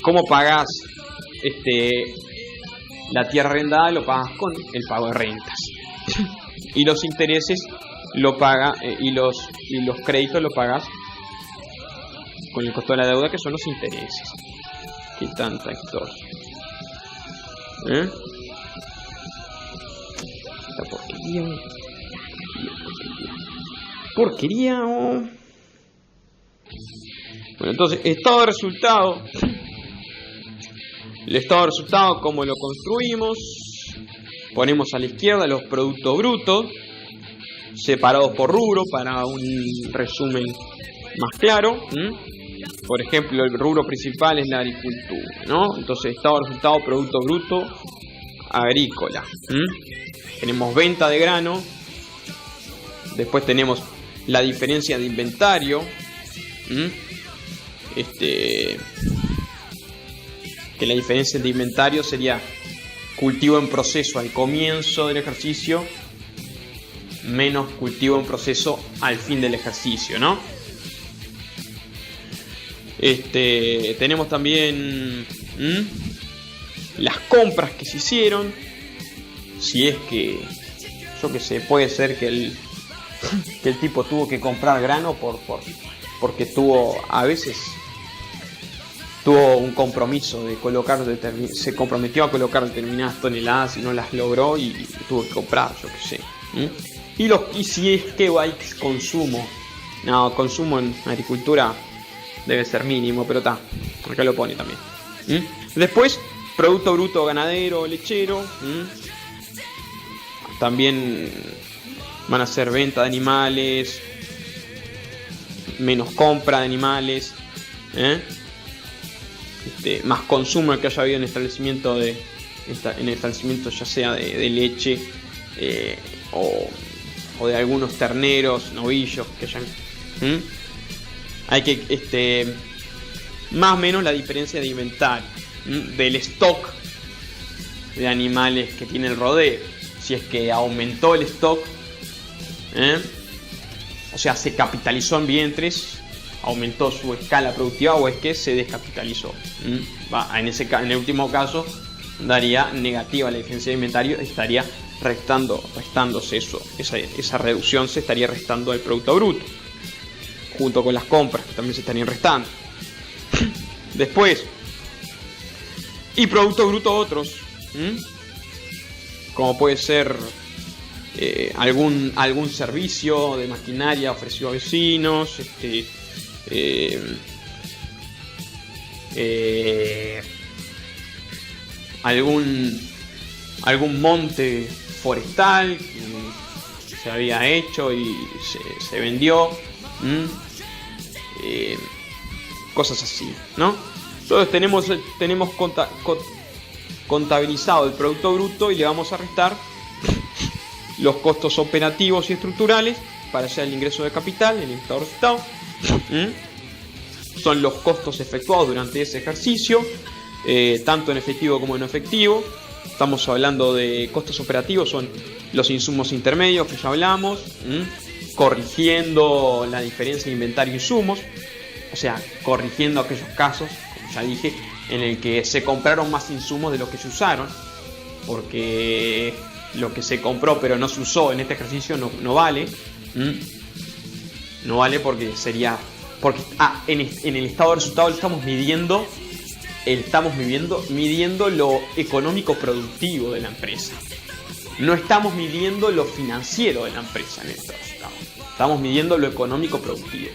S1: ¿Cómo pagás la tierra arrendada? Lo pagas con el pago de rentas. Y los intereses lo paga y los créditos lo pagas con el costo de la deuda, que son los intereses. Qué tanta historia. Esta porquería. Bueno, entonces, estado de resultado. El estado de resultado, ¿cómo lo construimos? Ponemos a la izquierda los productos brutos, separados por rubro para un resumen más claro. Por ejemplo, el rubro principal es la agricultura, ¿no? Entonces, estado de resultado, producto bruto agrícola. Tenemos venta de grano. Después tenemos la diferencia de inventario. Que la diferencia de inventario sería cultivo en proceso al comienzo del ejercicio menos cultivo en proceso al fin del ejercicio, ¿no? Tenemos también las compras que se hicieron. Si es que, yo que sé, puede ser que el tipo tuvo que comprar grano porque a veces tuvo un compromiso de se comprometió a colocar determinadas toneladas y no las logró y tuvo que comprar, yo que sé. Y si es que hay consumo, consumo en agricultura debe ser mínimo, pero está, acá lo pone también. Después, producto bruto ganadero, lechero. También van a ser venta de animales, menos compra de animales, más consumo que haya habido en el establecimiento ya sea de leche o de algunos terneros, novillos que hayan. Hay que más o menos la diferencia de inventario del stock de animales que tiene el rodeo. Si es que aumentó el stock, o sea, se capitalizó en vientres, aumentó su escala productiva, o es que se descapitalizó. En el último caso daría negativa la diferencia de inventario, estaría restándose eso, esa reducción se estaría restando al producto bruto, junto con las compras que también se estarían restando. Después, y producto bruto otros, como puede ser algún servicio de maquinaria ofrecido a vecinos, algún monte forestal que se había hecho y se vendió, cosas así, ¿no? Entonces tenemos contabilizado el producto bruto y le vamos a restar los costos operativos y estructurales para hacer el ingreso de capital, el indicador resultado. Son los costos efectuados durante ese ejercicio, tanto en efectivo como en no efectivo. Estamos hablando de costos operativos, son los insumos intermedios que ya hablamos, corrigiendo la diferencia de inventario e insumos, o sea, corrigiendo aquellos casos, como ya dije, en el que se compraron más insumos de lo que se usaron, porque lo que se compró pero no se usó en este ejercicio no vale. No vale porque en el estado de resultado estamos midiendo lo económico productivo de la empresa. No estamos midiendo lo financiero de la empresa en el estado de resultado. Estamos midiendo lo económico productivo.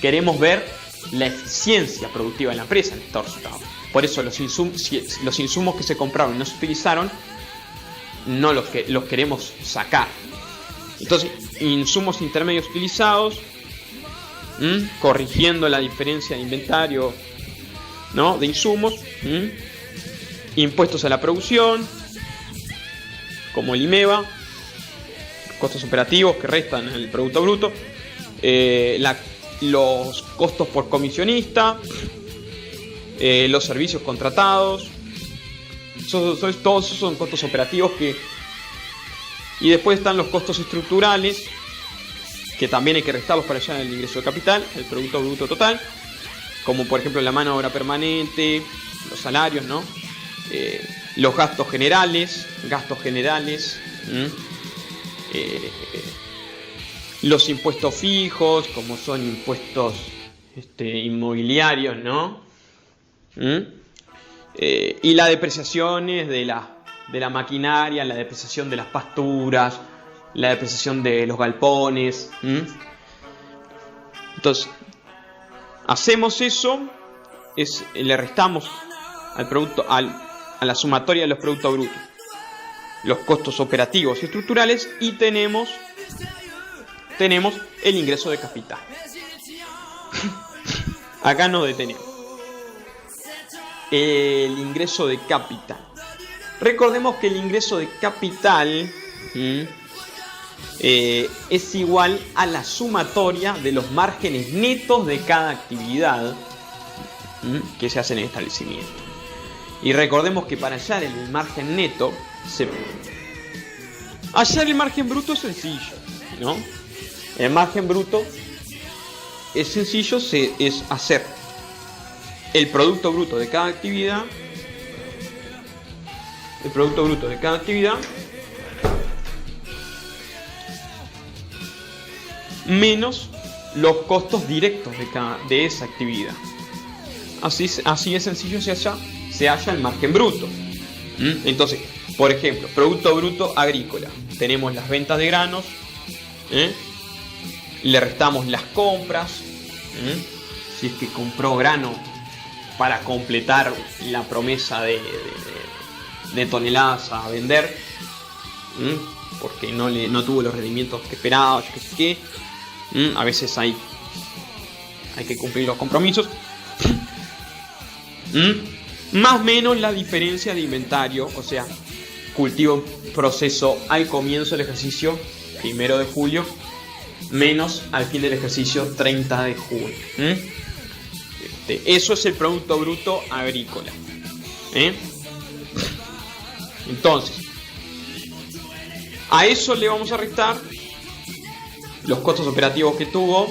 S1: Queremos ver la eficiencia productiva de la empresa en el estado de resultado. Por eso los insumos que se compraron y no se utilizaron, no los queremos sacar. Entonces, insumos intermedios utilizados, corrigiendo la diferencia de inventario, ¿no?, de insumos, impuestos a la producción, como el IMEVA, costos operativos que restan el producto bruto, los costos por comisionista, los servicios contratados, todos esos son costos operativos y después están los costos estructurales, que también hay que restarlos para hallar el ingreso de capital, el producto bruto total, como por ejemplo la mano de obra permanente, los salarios, ¿no? Los gastos generales, los impuestos fijos, como son impuestos inmobiliarios, ¿no? Y las depreciaciones de la maquinaria, la depreciación de las pasturas, la depreciación de los galpones. Entonces, hacemos eso, le restamos al producto, a la sumatoria de los productos brutos, los costos operativos y estructurales, y tenemos el ingreso de capital. Acá nos detenemos. El ingreso de capital. Recordemos que el ingreso de capital es igual a la sumatoria de los márgenes netos de cada actividad que se hace en el establecimiento. Y recordemos que para hallar el margen neto, hallar el margen bruto es sencillo, ¿no? El margen bruto es sencillo, es hacer el producto bruto de cada actividad, menos los costos directos de esa actividad. Así de sencillo se halla el margen bruto. Entonces, por ejemplo, producto bruto agrícola, tenemos las ventas de granos, le restamos las compras, si es que compró grano para completar la promesa de toneladas a vender, porque no tuvo los rendimientos que esperaba, yo qué sé qué. A veces hay que cumplir los compromisos. Más o menos la diferencia de inventario, o sea, cultivo en proceso al comienzo del ejercicio 1 de julio menos al fin del ejercicio 30 de junio. Eso es el Producto Bruto Agrícola. Entonces, a eso le vamos a restar los costos operativos que tuvo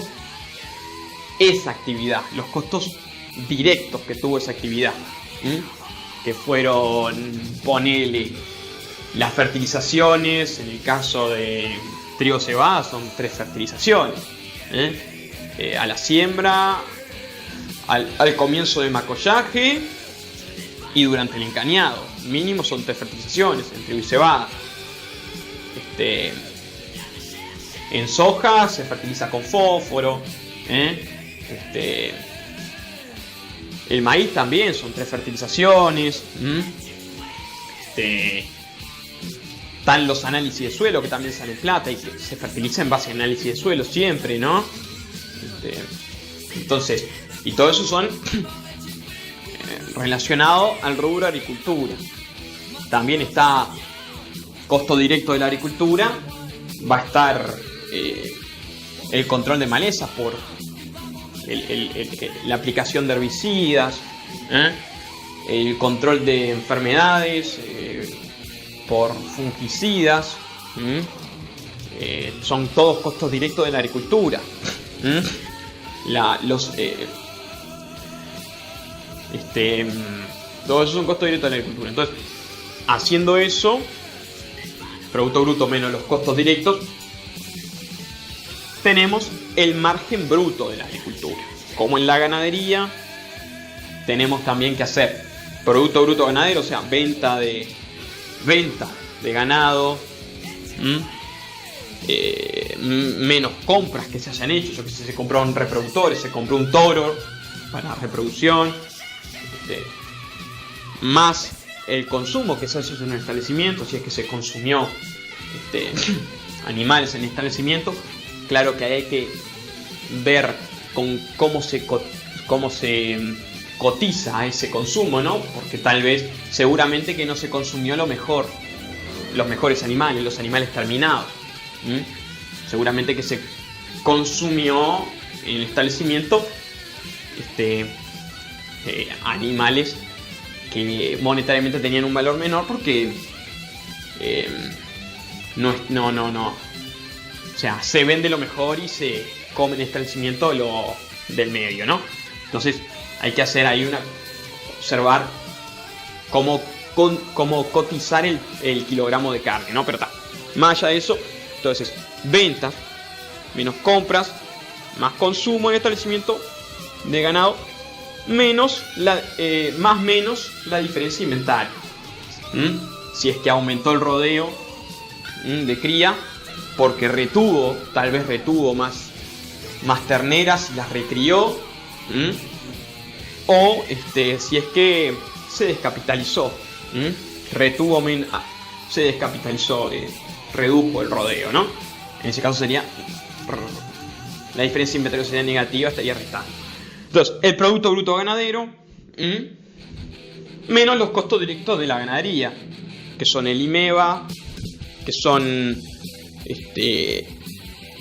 S1: esa actividad, los costos directos que tuvo esa actividad, que fueron, ponele, las fertilizaciones. En el caso de trigo cebada son 3 fertilizaciones, a la siembra, al comienzo del macollaje y durante el encañado. Mínimo son 3 fertilizaciones en trigo y cebada. En soja se fertiliza con fósforo. El maíz también son 3 fertilizaciones. Están los análisis de suelo, que también salen plata y que se fertiliza en base a análisis de suelo siempre, ¿no? Entonces, y todo eso son relacionado al rubro agricultura. También está costo directo de la agricultura. Va a estar el control de malezas por la aplicación de herbicidas, el control de enfermedades por fungicidas. Son todos costos directos de la agricultura. Todo eso son costos directos de la agricultura. Entonces, haciendo eso, Producto Bruto menos los costos directos, tenemos el margen bruto de la agricultura. Como en la ganadería, tenemos también que hacer Producto Bruto ganadero, o sea, venta de ganado, menos compras que se hayan hecho. Yo que sé, se compraron reproductores, se compró un toro para reproducción, más el consumo que se hace en un establecimiento, si es que se consumió animales en el establecimiento. Claro que hay que ver con cómo se cotiza ese consumo, ¿no? Porque tal vez, seguramente que no se consumió los mejores animales, los animales terminados. Seguramente que se consumió en el establecimiento animales que monetariamente tenían un valor menor, porque no. O sea, se vende lo mejor y se come en el establecimiento lo del medio, ¿no? Entonces hay que hacer ahí observar cómo cotizar el kilogramo de carne, ¿no? Pero más allá de eso, entonces ventas menos compras más consumo en el establecimiento de ganado menos la diferencia de inventario. Si es que aumentó el rodeo de cría porque tal vez retuvo más terneras y las recrió, o si es que se descapitalizó, se descapitalizó, redujo el rodeo, ¿no? En ese caso sería la diferencia de inventario sería negativa, estaría restando. Entonces, el Producto Bruto Ganadero menos los costos directos de la ganadería, que son el IMEVA, que son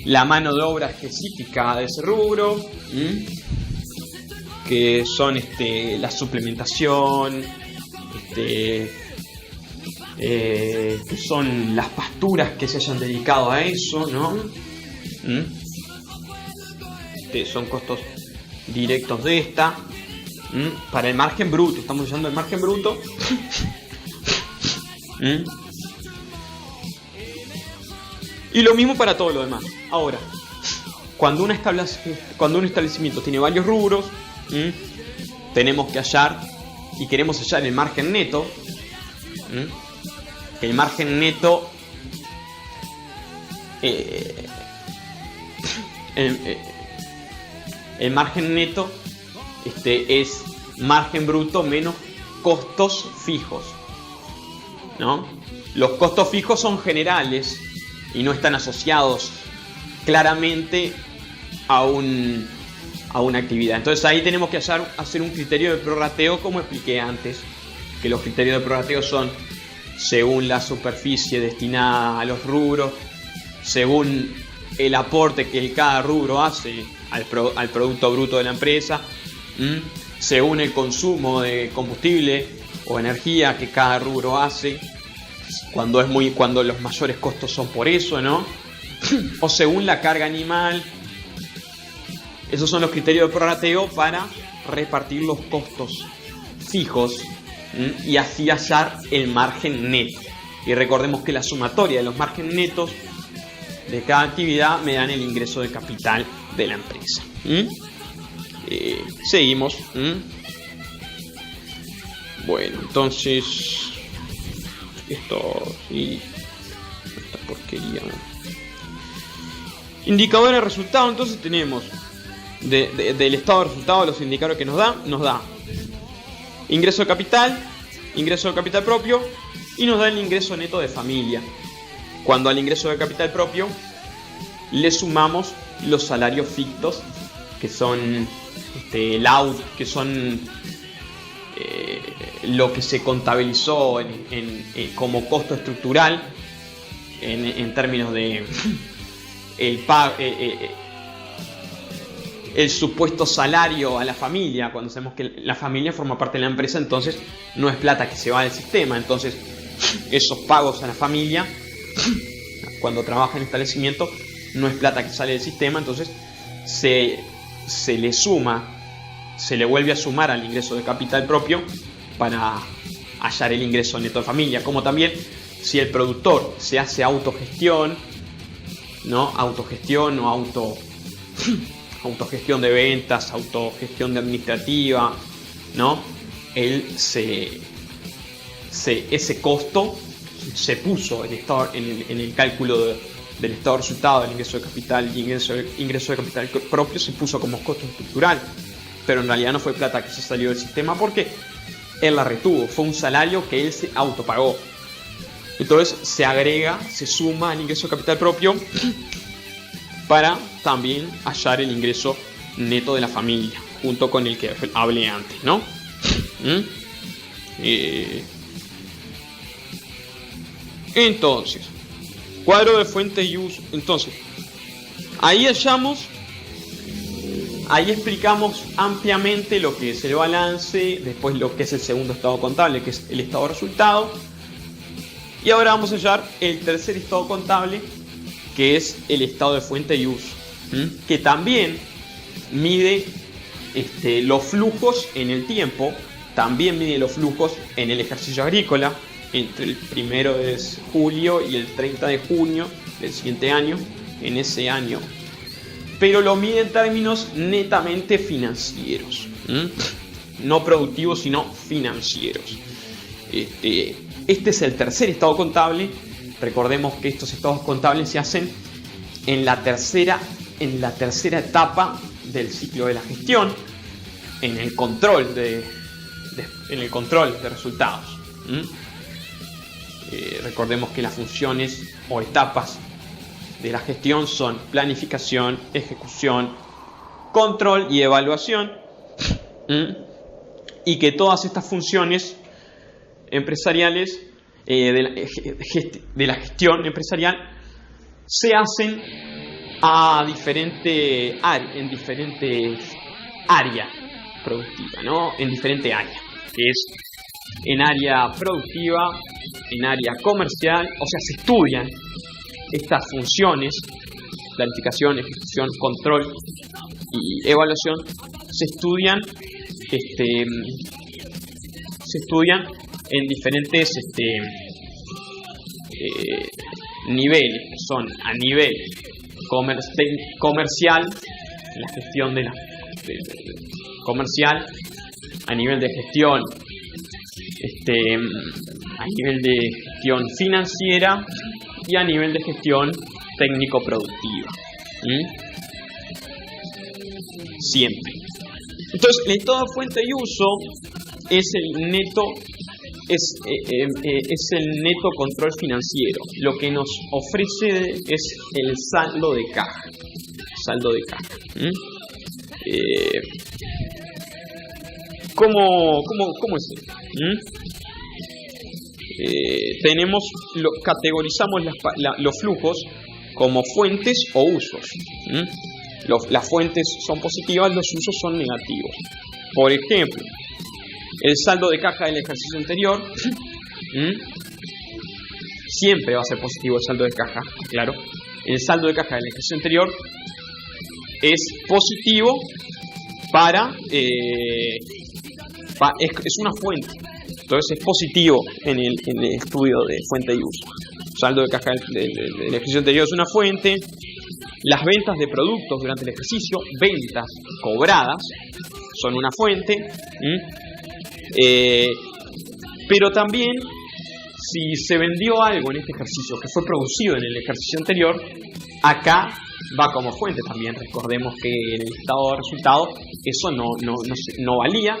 S1: la mano de obra específica de ese rubro, que son la suplementación, que son las pasturas que se hayan dedicado a eso, ¿no? Son costos directos de esta. Para el margen bruto, estamos usando el margen bruto. Y lo mismo para todo lo demás. Ahora, cuando un establecimiento tiene varios rubros, tenemos que hallar y queremos hallar el margen neto. El margen neto el margen neto es margen bruto menos costos fijos, ¿no? Los costos fijos son generales y no están asociados claramente a una actividad. Entonces ahí tenemos que hacer un criterio de prorrateo, como expliqué antes, que los criterios de prorrateo son según la superficie destinada a los rubros, según el aporte que cada rubro hace al producto bruto de la empresa, según el consumo de combustible o energía que cada rubro hace, cuando los mayores costos son por eso, ¿no? O según la carga animal. Esos son los criterios de prorrateo para repartir los costos fijos y así hallar el margen neto. Y recordemos que la sumatoria de los márgenes netos de cada actividad me dan el ingreso de capital de la empresa. Seguimos. Bueno, entonces esto y esta porquería. Indicadores de resultado. Entonces tenemos del estado de resultado, los indicadores que nos da ingreso de capital propio, y nos da el ingreso neto de familia. Cuando al ingreso de capital propio le sumamos los salarios fictos, que son lo que se contabilizó como costo estructural en términos de el supuesto salario a la familia. Cuando sabemos que la familia forma parte de la empresa, entonces no es plata que se va del sistema. Entonces esos pagos a la familia cuando trabaja en establecimiento no es plata que sale del sistema. Entonces se le vuelve a sumar al ingreso de capital propio para hallar el ingreso neto de familia. Como también si el productor se hace autogestión, ¿no? Autogestión o autogestión de ventas, autogestión de administrativa, ¿no? Ese costo se puso en el cálculo del estado de resultado, del ingreso de capital y ingreso de capital propio, se puso como costo estructural, pero en realidad no fue plata que se salió del sistema porque él la retuvo, fue un salario que él se autopagó. Entonces se suma al ingreso de capital propio para también hallar el ingreso neto de la familia, junto con el que hablé antes, ¿no? Entonces, cuadro de fuente y uso. Entonces, ahí explicamos ampliamente lo que es el balance, después lo que es el segundo estado contable, que es el estado de resultado. Y ahora vamos a hallar el tercer estado contable, que es el estado de fuente y uso, que también mide los flujos en el tiempo, también mide los flujos en el ejercicio agrícola, entre el 1 de julio y el 30 de junio del siguiente año, en ese año, pero lo mide en términos netamente financieros, no productivos sino financieros. Este es el tercer estado contable. Recordemos que estos estados contables se hacen en la tercera etapa del ciclo de la gestión, en el control de resultados. Recordemos que las funciones o etapas de la gestión son planificación, ejecución, control y evaluación, y que todas estas funciones empresariales de la gestión empresarial se hacen en diferentes áreas productivas, ¿no? En diferentes áreas, que es en área productiva, en área comercial. O sea, se estudian estas funciones: planificación, ejecución, control y evaluación. Se estudian en diferentes niveles, que son a nivel comercial, la gestión comercial, a nivel de gestión, a nivel de gestión financiera y a nivel de gestión técnico-productiva. Siempre. Entonces, el estado de fuente y uso es el neto control financiero. Lo que nos ofrece es el saldo de caja. ¿Cómo es esto? categorizamos los flujos como fuentes o usos. Las fuentes son positivas, los usos son negativos. Por ejemplo, el saldo de caja del ejercicio anterior siempre va a ser positivo. El saldo de caja, claro. El saldo de caja del ejercicio anterior es positivo es una fuente. Entonces es positivo en el estudio de fuente y uso. Saldo de caja del ejercicio anterior es una fuente. Las ventas de productos durante el ejercicio, ventas cobradas, son una fuente. Pero también, si se vendió algo en este ejercicio que fue producido en el ejercicio anterior, acá va como fuente también. Recordemos que en el estado de resultado eso no valía,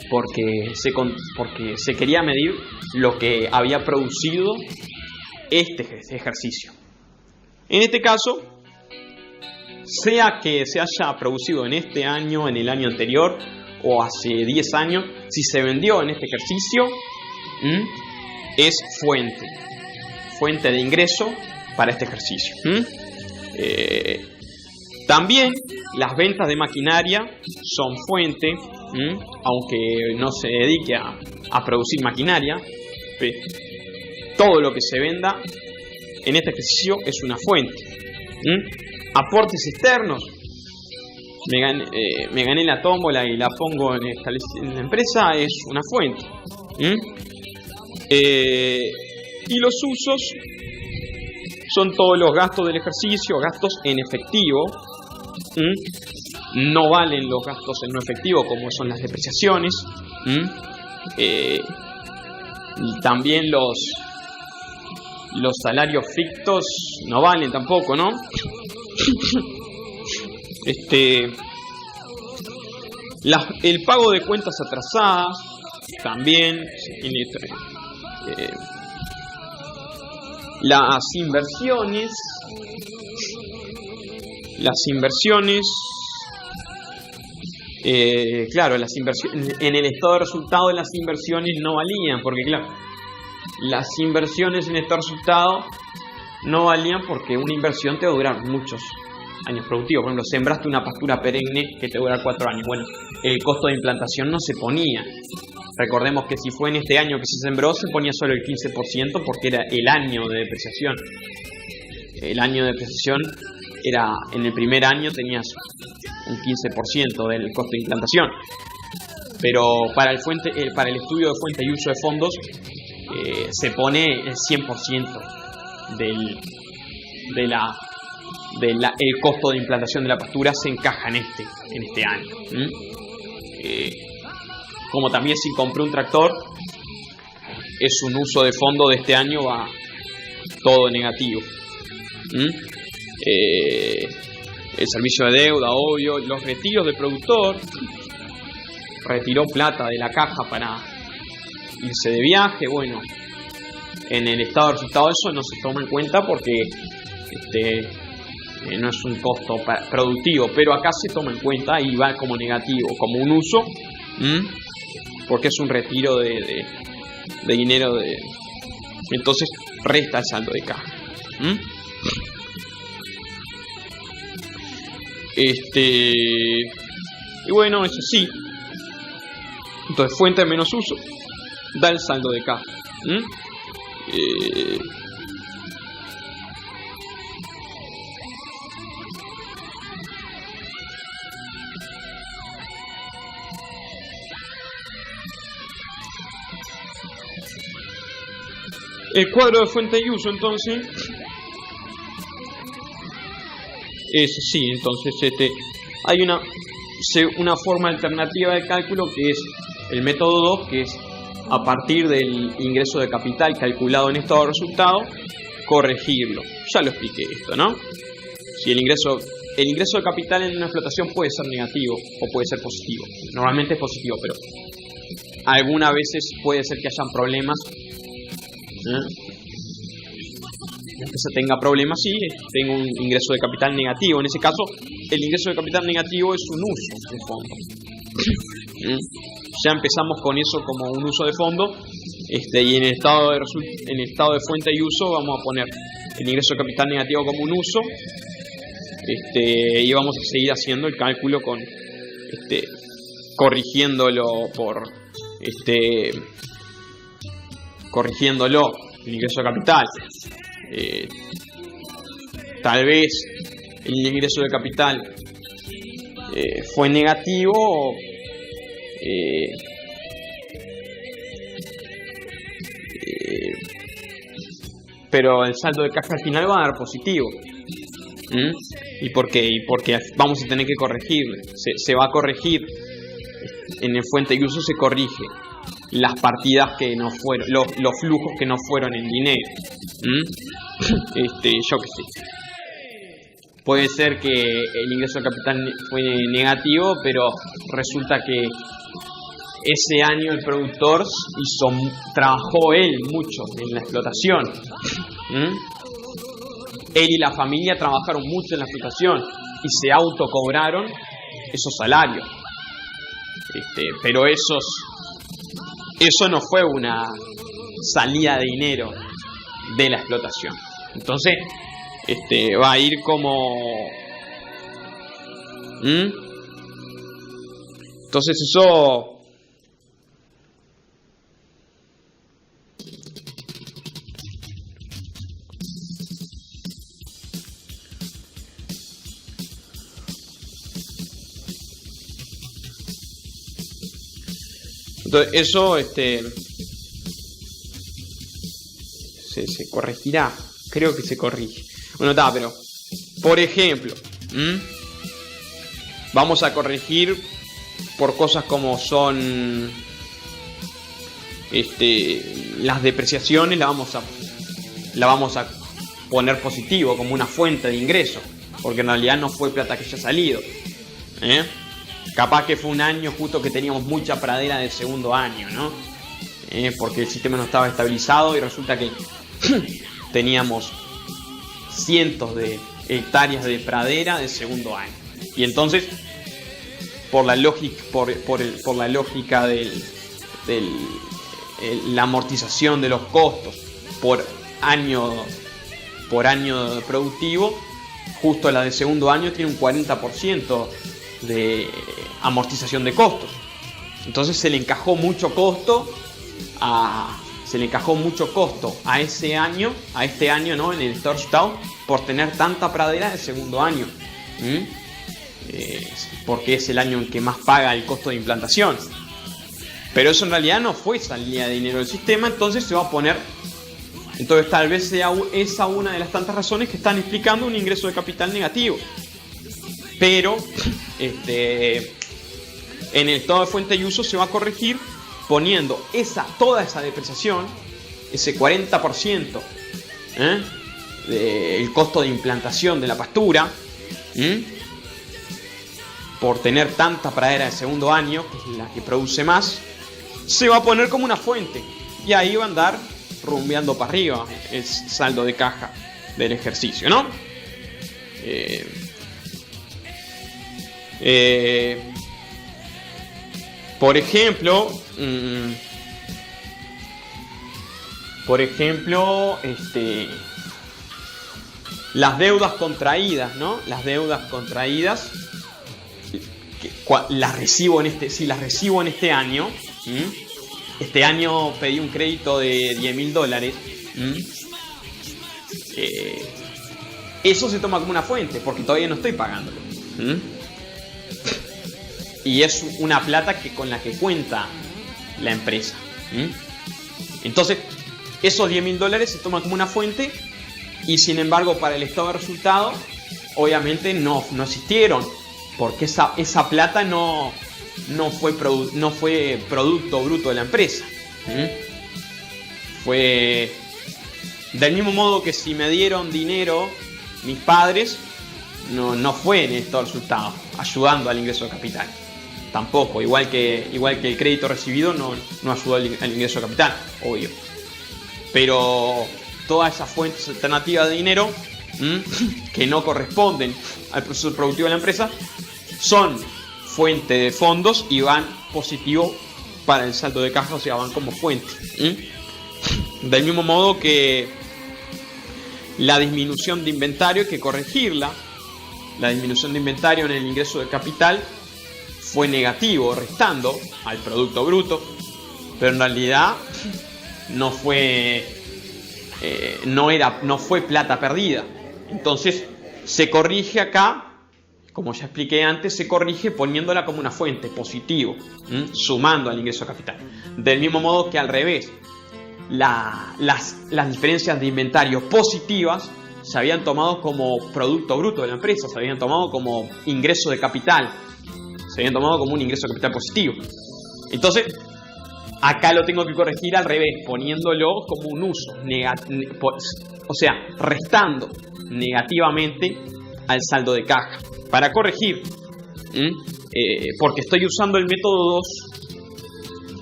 S1: porque se quería medir lo que había producido este ejercicio. En este caso, sea que se haya producido en este año, en el año anterior o hace 10 años, si se vendió en este ejercicio, es fuente de ingreso para este ejercicio. También las ventas de maquinaria son fuente, aunque no se dedique a producir maquinaria. Todo lo que se venda en este ejercicio es una fuente. Aportes externos. Me gané la tómbola y la pongo en la empresa, es una fuente. Y los usos son todos los gastos del ejercicio, gastos en efectivo. No valen los gastos en no efectivo, como son las depreciaciones. Y también los salarios fictos no valen tampoco, ¿no? El pago de cuentas atrasadas también. Las inversiones. Claro, las inversiones en el estado de resultado, las inversiones no valían, porque claro, las inversiones en el estado de resultado no valían porque una inversión te va a durar muchos años productivos. Por ejemplo, sembraste una pastura perenne que te dura 4 años. Bueno, el costo de implantación no se ponía. Recordemos que si fue en este año que se sembró, se ponía solo el 15% porque era el año de depreciación. El año de depreciación era, en el primer año tenías un 15% del costo de implantación. Pero para el estudio de fuente y uso de fondos se pone el 100% el costo de implantación de la pastura se encaja en este año. Como también si compré un tractor, es un uso de fondo de este año, va todo negativo. El servicio de deuda, obvio, los retiros del productor, retiró plata de la caja para irse de viaje. Bueno, en el estado de resultado eso no se toma en cuenta porque no es un costo productivo, pero acá se toma en cuenta y va como negativo, como un uso, porque es un retiro de dinero, entonces resta el saldo de caja. Y bueno, eso sí. Entonces fuente menos uso da el saldo de caja. El cuadro de fuente y uso, entonces, es sí, entonces hay una forma alternativa de cálculo que es el método 2, que es a partir del ingreso de capital calculado en estado de resultado, corregirlo. Ya lo expliqué esto, ¿no? Si el ingreso de capital en una explotación puede ser negativo o puede ser positivo. Normalmente es positivo, pero algunas veces puede ser que hayan problemas. La empresa tenga problemas y tenga un ingreso de capital negativo. En ese caso, el ingreso de capital negativo es un uso de fondo. Ya empezamos con eso como un uso de fondo Y en el estado de fuente y uso vamos a poner el ingreso de capital negativo como un uso. Y vamos a seguir haciendo el cálculo con corrigiéndolo el ingreso de capital. Tal vez el ingreso de capital fue negativo, pero el saldo de caja al final va a dar positivo. ¿Y por qué? Porque vamos a tener que corregirlo. Se va a corregir. En el fuente y uso se corrige las partidas que no fueron, los flujos que no fueron en dinero. Yo qué sé. Puede ser que el ingreso de capital fue negativo, pero resulta que ese año el productor trabajó él mucho en la explotación. Él y la familia trabajaron mucho en la explotación y se autocobraron esos salarios. Pero eso no fue una salida de dinero de la explotación. Entonces, va a ir como... Entonces eso... Entonces eso se corregirá. Creo que se corrige. Bueno, pero por ejemplo, vamos a corregir por cosas como son las depreciaciones, la vamos a poner positivo como una fuente de ingreso, porque en realidad no fue plata que haya salido. Capaz que fue un año justo que teníamos mucha pradera del segundo año, ¿no? Porque el sistema no estaba estabilizado y resulta que teníamos cientos de hectáreas de pradera del segundo año. Y entonces, por la lógica de la amortización de los costos por año productivo, justo la del segundo año tiene un 40% de amortización de costos. Entonces se le encajó mucho costo a este año, ¿no? En el estado resultado, por tener tanta pradera del segundo año. Porque es el año en que más paga el costo de implantación. Pero eso en realidad no fue salida de dinero del sistema, entonces se va a poner. Entonces tal vez sea esa una de las tantas razones que están explicando un ingreso de capital negativo. Pero en el estado de fuente y uso se va a corregir poniendo toda esa depreciación, ese 40% del costo de implantación de la pastura, por tener tanta pradera de segundo año, que es la que produce más, se va a poner como una fuente. Y ahí va a andar rumbeando para arriba el saldo de caja del ejercicio, ¿no? Por ejemplo, las deudas contraídas, ¿no? Las deudas contraídas, las recibo si las recibo en este año. Este año pedí un crédito de $10.000. Eso se toma como una fuente porque todavía no estoy pagándolo. Y es una plata con la que cuenta la empresa. Entonces, esos $10.000 se toman como una fuente y sin embargo para el estado de resultado obviamente no existieron, porque esa plata no fue producto bruto de la empresa. Fue del mismo modo que si me dieron dinero mis padres, no fue en el estado de resultado ayudando al ingreso de capital. Tampoco, igual que el crédito recibido no ayudó al ingreso de capital, obvio. Pero todas esas fuentes alternativas de dinero que no corresponden al proceso productivo de la empresa son fuente de fondos y van positivo para el saldo de caja, o sea, van como fuente. Del mismo modo que la disminución de inventario hay que corregirla. La disminución de inventario en el ingreso de capital fue negativo, restando al producto bruto, pero en realidad no fue plata perdida. Entonces se corrige acá, como ya expliqué antes, se corrige poniéndola como una fuente positivo, sumando al ingreso de capital. Del mismo modo que al revés, las diferencias de inventario positivas se habían tomado como producto bruto de la empresa, se habían tomado como ingreso de capital, se habían tomado como un ingreso de capital positivo. Entonces, acá lo tengo que corregir al revés, poniéndolo como un uso, o sea, restando negativamente al saldo de caja. Para corregir, porque estoy usando el método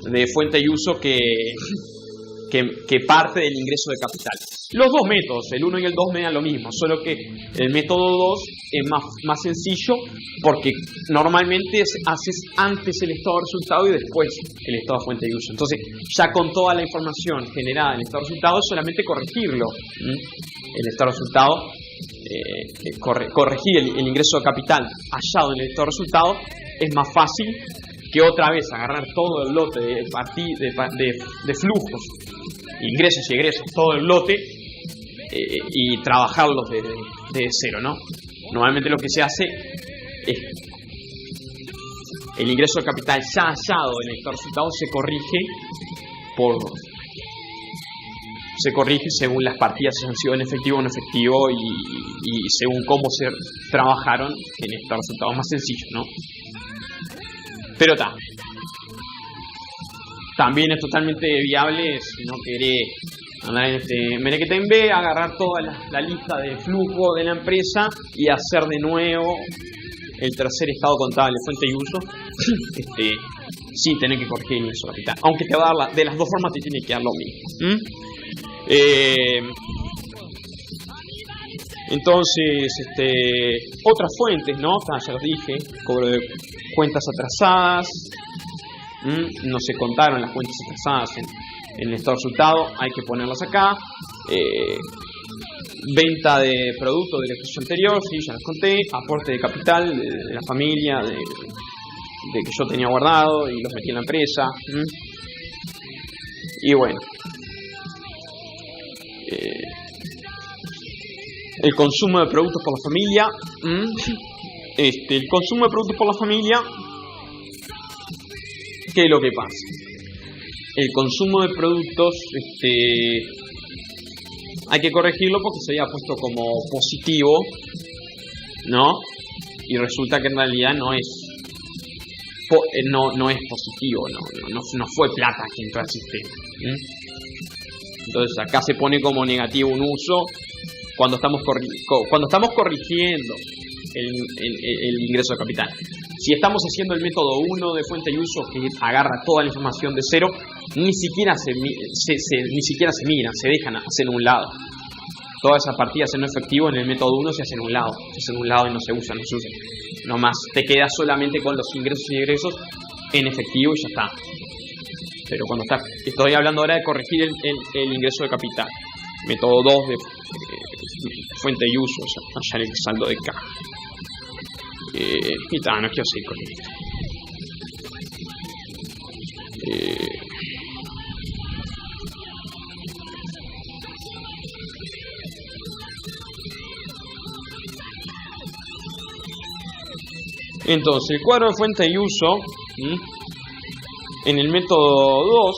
S1: 2 de fuente y uso que parte del ingreso de capital. Los dos métodos, el 1 y el 2, me dan lo mismo, solo que el método 2 es más sencillo porque normalmente haces antes el estado de resultado y después el estado de fuente y uso. Entonces, ya con toda la información generada en el estado de resultado, es solamente corregirlo. El estado de resultado, corregir el ingreso de capital hallado en el estado de resultado es más fácil que otra vez agarrar todo el lote de flujos, ingresos y egresos, todo el lote, y trabajarlos de cero, ¿no? Normalmente lo que se hace es el ingreso de capital ya hallado en el estado de resultados se corrige según las partidas si han sido en efectivo o no efectivo y según cómo se trabajaron en el estado de resultados. Más sencillo, ¿no? Pero también es totalmente viable si no querés andar en este merequetembe, agarrar toda la lista de flujo de la empresa y hacer de nuevo el tercer estado contable, fuente y uso. Sí, tenés que corregir el ingreso capital. Aunque te va a dar de las dos formas, te tiene que dar lo mismo. Entonces, otras fuentes, ¿no? Ya los dije, cobro de cuentas atrasadas. No se contaron las cuentas atrasadas en el estado de resultado, hay que ponerlas acá. Venta de productos del ejercicio anterior, sí, ya las conté. Aporte de capital de la familia, de que yo tenía guardado y los metí en la empresa. Y bueno, el consumo de productos por la familia. El consumo de productos por la familia, ¿qué es lo que pasa? El consumo de productos hay que corregirlo porque se había puesto como positivo, ¿no? Y resulta que en realidad no es positivo, no fue plata que entró al sistema. Entonces acá se pone como negativo un uso cuando estamos corrigiendo el ingreso de capital. Si estamos haciendo el método 1 de fuente y uso, que agarra toda la información de cero, ni siquiera se miran, se dejan hacer en un lado. Todas esas partidas en no efectivo en el método 1 se hacen en un lado, y no se usan. Nomás te quedas solamente con los ingresos y egresos en efectivo y ya está. Pero cuando estoy hablando ahora de corregir el ingreso de capital, método 2 de fuente y uso, o sea, hallar el saldo de caja. Y tal, no quiero seguir con esto. Entonces, el cuadro de fuente y uso, en el método 2,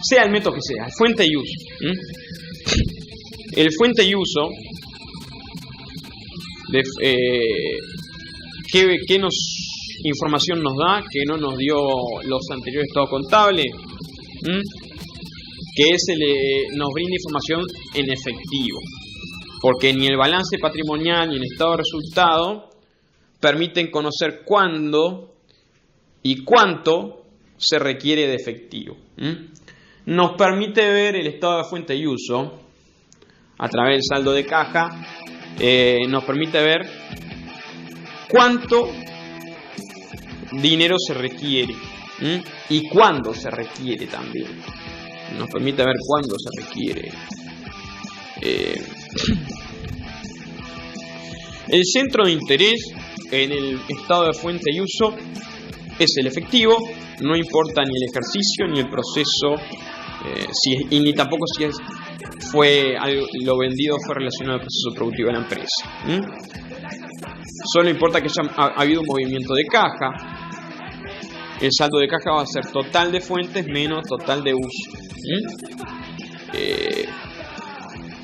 S1: sea el método que sea, fuente y uso. El fuente y uso, ¿qué información nos da? Que no nos dio los anteriores estados contables. Que nos brinda información en efectivo. Porque ni el balance patrimonial ni el estado de resultado permiten conocer cuándo y cuánto se requiere de efectivo. Nos permite ver el estado de fuente y uso a través del saldo de caja. Nos permite ver cuánto dinero se requiere y cuándo se requiere también. Nos permite ver cuándo se requiere. El centro de interés en el estado de fuente y uso es el efectivo, no importa ni el ejercicio ni el proceso, y ni tampoco si lo vendido fue relacionado al proceso productivo de la empresa. Solo importa que haya habido un movimiento de caja. El saldo de caja va a ser total de fuentes menos total de uso.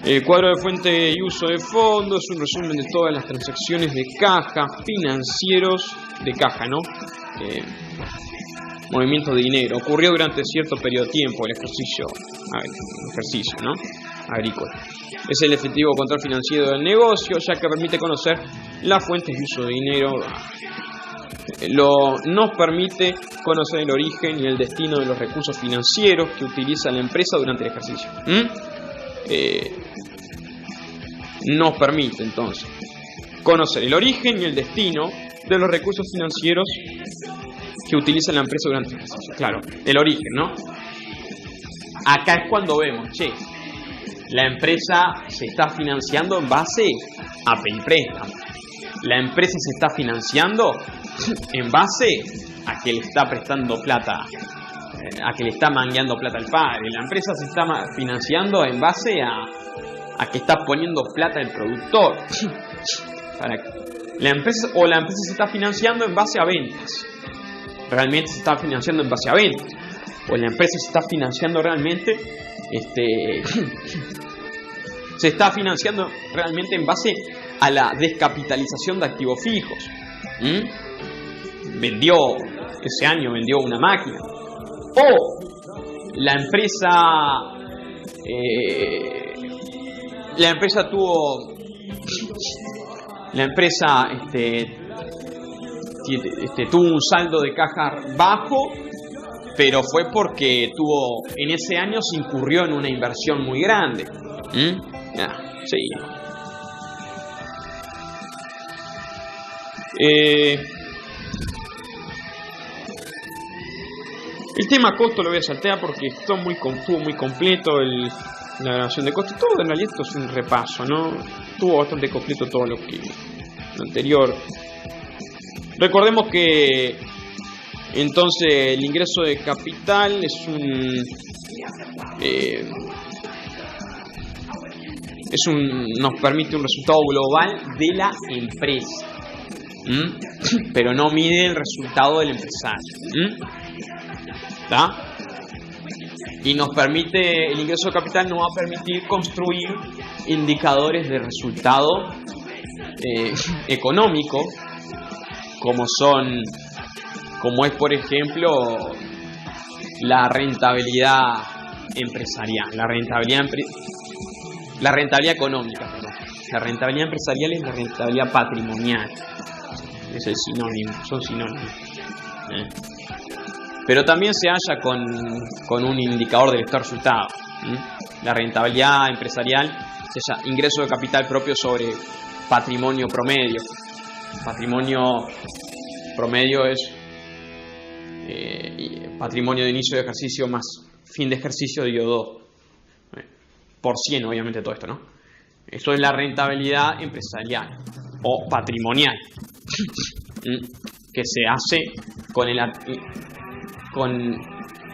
S1: El cuadro de fuente y uso de fondo es un resumen de todas las transacciones de caja, financieros de caja, ¿no? Movimiento de dinero. Ocurrió durante cierto periodo de tiempo, el ejercicio, ¿no? Agrícola. Es el efectivo control financiero del negocio, ya que permite conocer las fuentes de uso de dinero. Nos permite conocer el origen y el destino de los recursos financieros que utiliza la empresa durante el ejercicio. Nos permite entonces conocer el origen y el destino de los recursos financieros que utiliza la empresa durante el ejercicio. Claro, el origen, ¿no? Acá es cuando vemos, la empresa se está financiando en base a préstamo. La empresa se está financiando en base a que le está prestando plata, a que le está mangueando plata al padre. La empresa se está financiando en base a que está poniendo plata el productor. La empresa se está financiando en base a ventas. Realmente se está financiando en base a ventas. O la empresa se está financiando realmente, se está financiando realmente en base a la descapitalización de activos fijos. Ese año vendió una máquina. O la empresa tuvo un saldo de caja bajo, pero fue porque en ese año se incurrió en una inversión muy grande. Seguimos. El tema costo lo voy a saltear porque estuvo muy completo la grabación de costo. Todo en realidad esto es un repaso, ¿no? Estuvo bastante completo todo lo anterior. Recordemos que entonces el ingreso de capital nos permite un resultado global de la empresa, pero no mide el resultado del empresario. ¿Está? Y el ingreso de capital nos va a permitir construir indicadores de resultado económico, como es por ejemplo la rentabilidad empresarial, la rentabilidad económica, perdón. La rentabilidad empresarial es la rentabilidad patrimonial. Es el sinónimo, son sinónimos. Pero también se halla con un indicador del estado de resultado. La rentabilidad empresarial se llama ingreso de capital propio sobre patrimonio promedio. Patrimonio promedio es patrimonio de inicio de ejercicio más fin de ejercicio dividido 2. Por 100, obviamente, todo esto, ¿no? Esto es la rentabilidad empresarial o patrimonial, que se hace con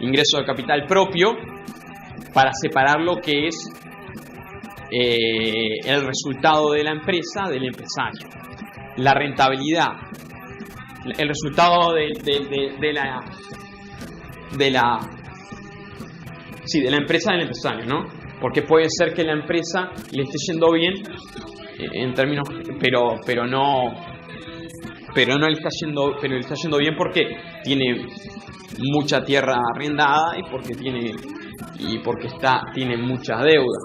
S1: ingreso de capital propio para separar lo que es el resultado de la empresa del empresario. La rentabilidad, el resultado de la empresa del empresario, ¿no? Porque puede ser que la empresa le esté yendo bien en términos, pero no le está yendo bien porque tiene mucha tierra arrendada y porque tiene mucha deuda,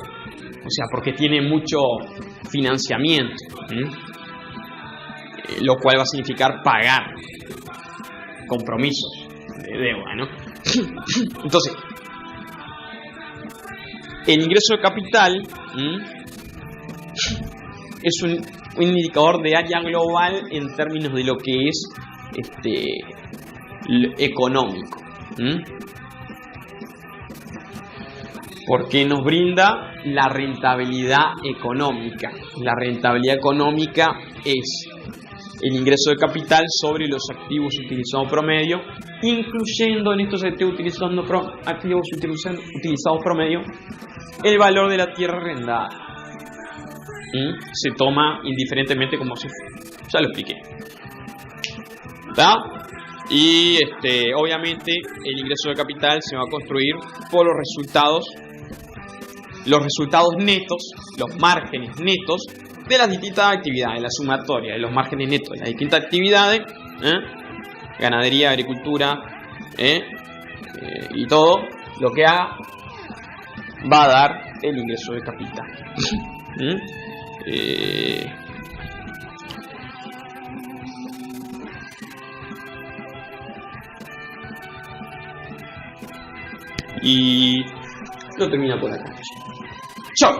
S1: o sea, porque tiene mucho financiamiento, lo cual va a significar pagar compromisos de deuda, ¿no? Entonces, el ingreso de capital es un indicador de área global en términos de lo que es económico. Porque nos brinda la rentabilidad económica. La rentabilidad económica es el ingreso de capital sobre los activos utilizados promedio, incluyendo en estos activos utilizados promedio el valor de la tierra arrendada. Se toma indiferentemente como si... Ya lo expliqué. ¿Está? Y obviamente el ingreso de capital se va a construir por los resultados netos, los márgenes netos de las distintas actividades, la sumatoria de los márgenes netos de las distintas actividades, ganadería, agricultura, y todo lo que haga va a dar el ingreso de capital. Y lo termina por acá. Chao.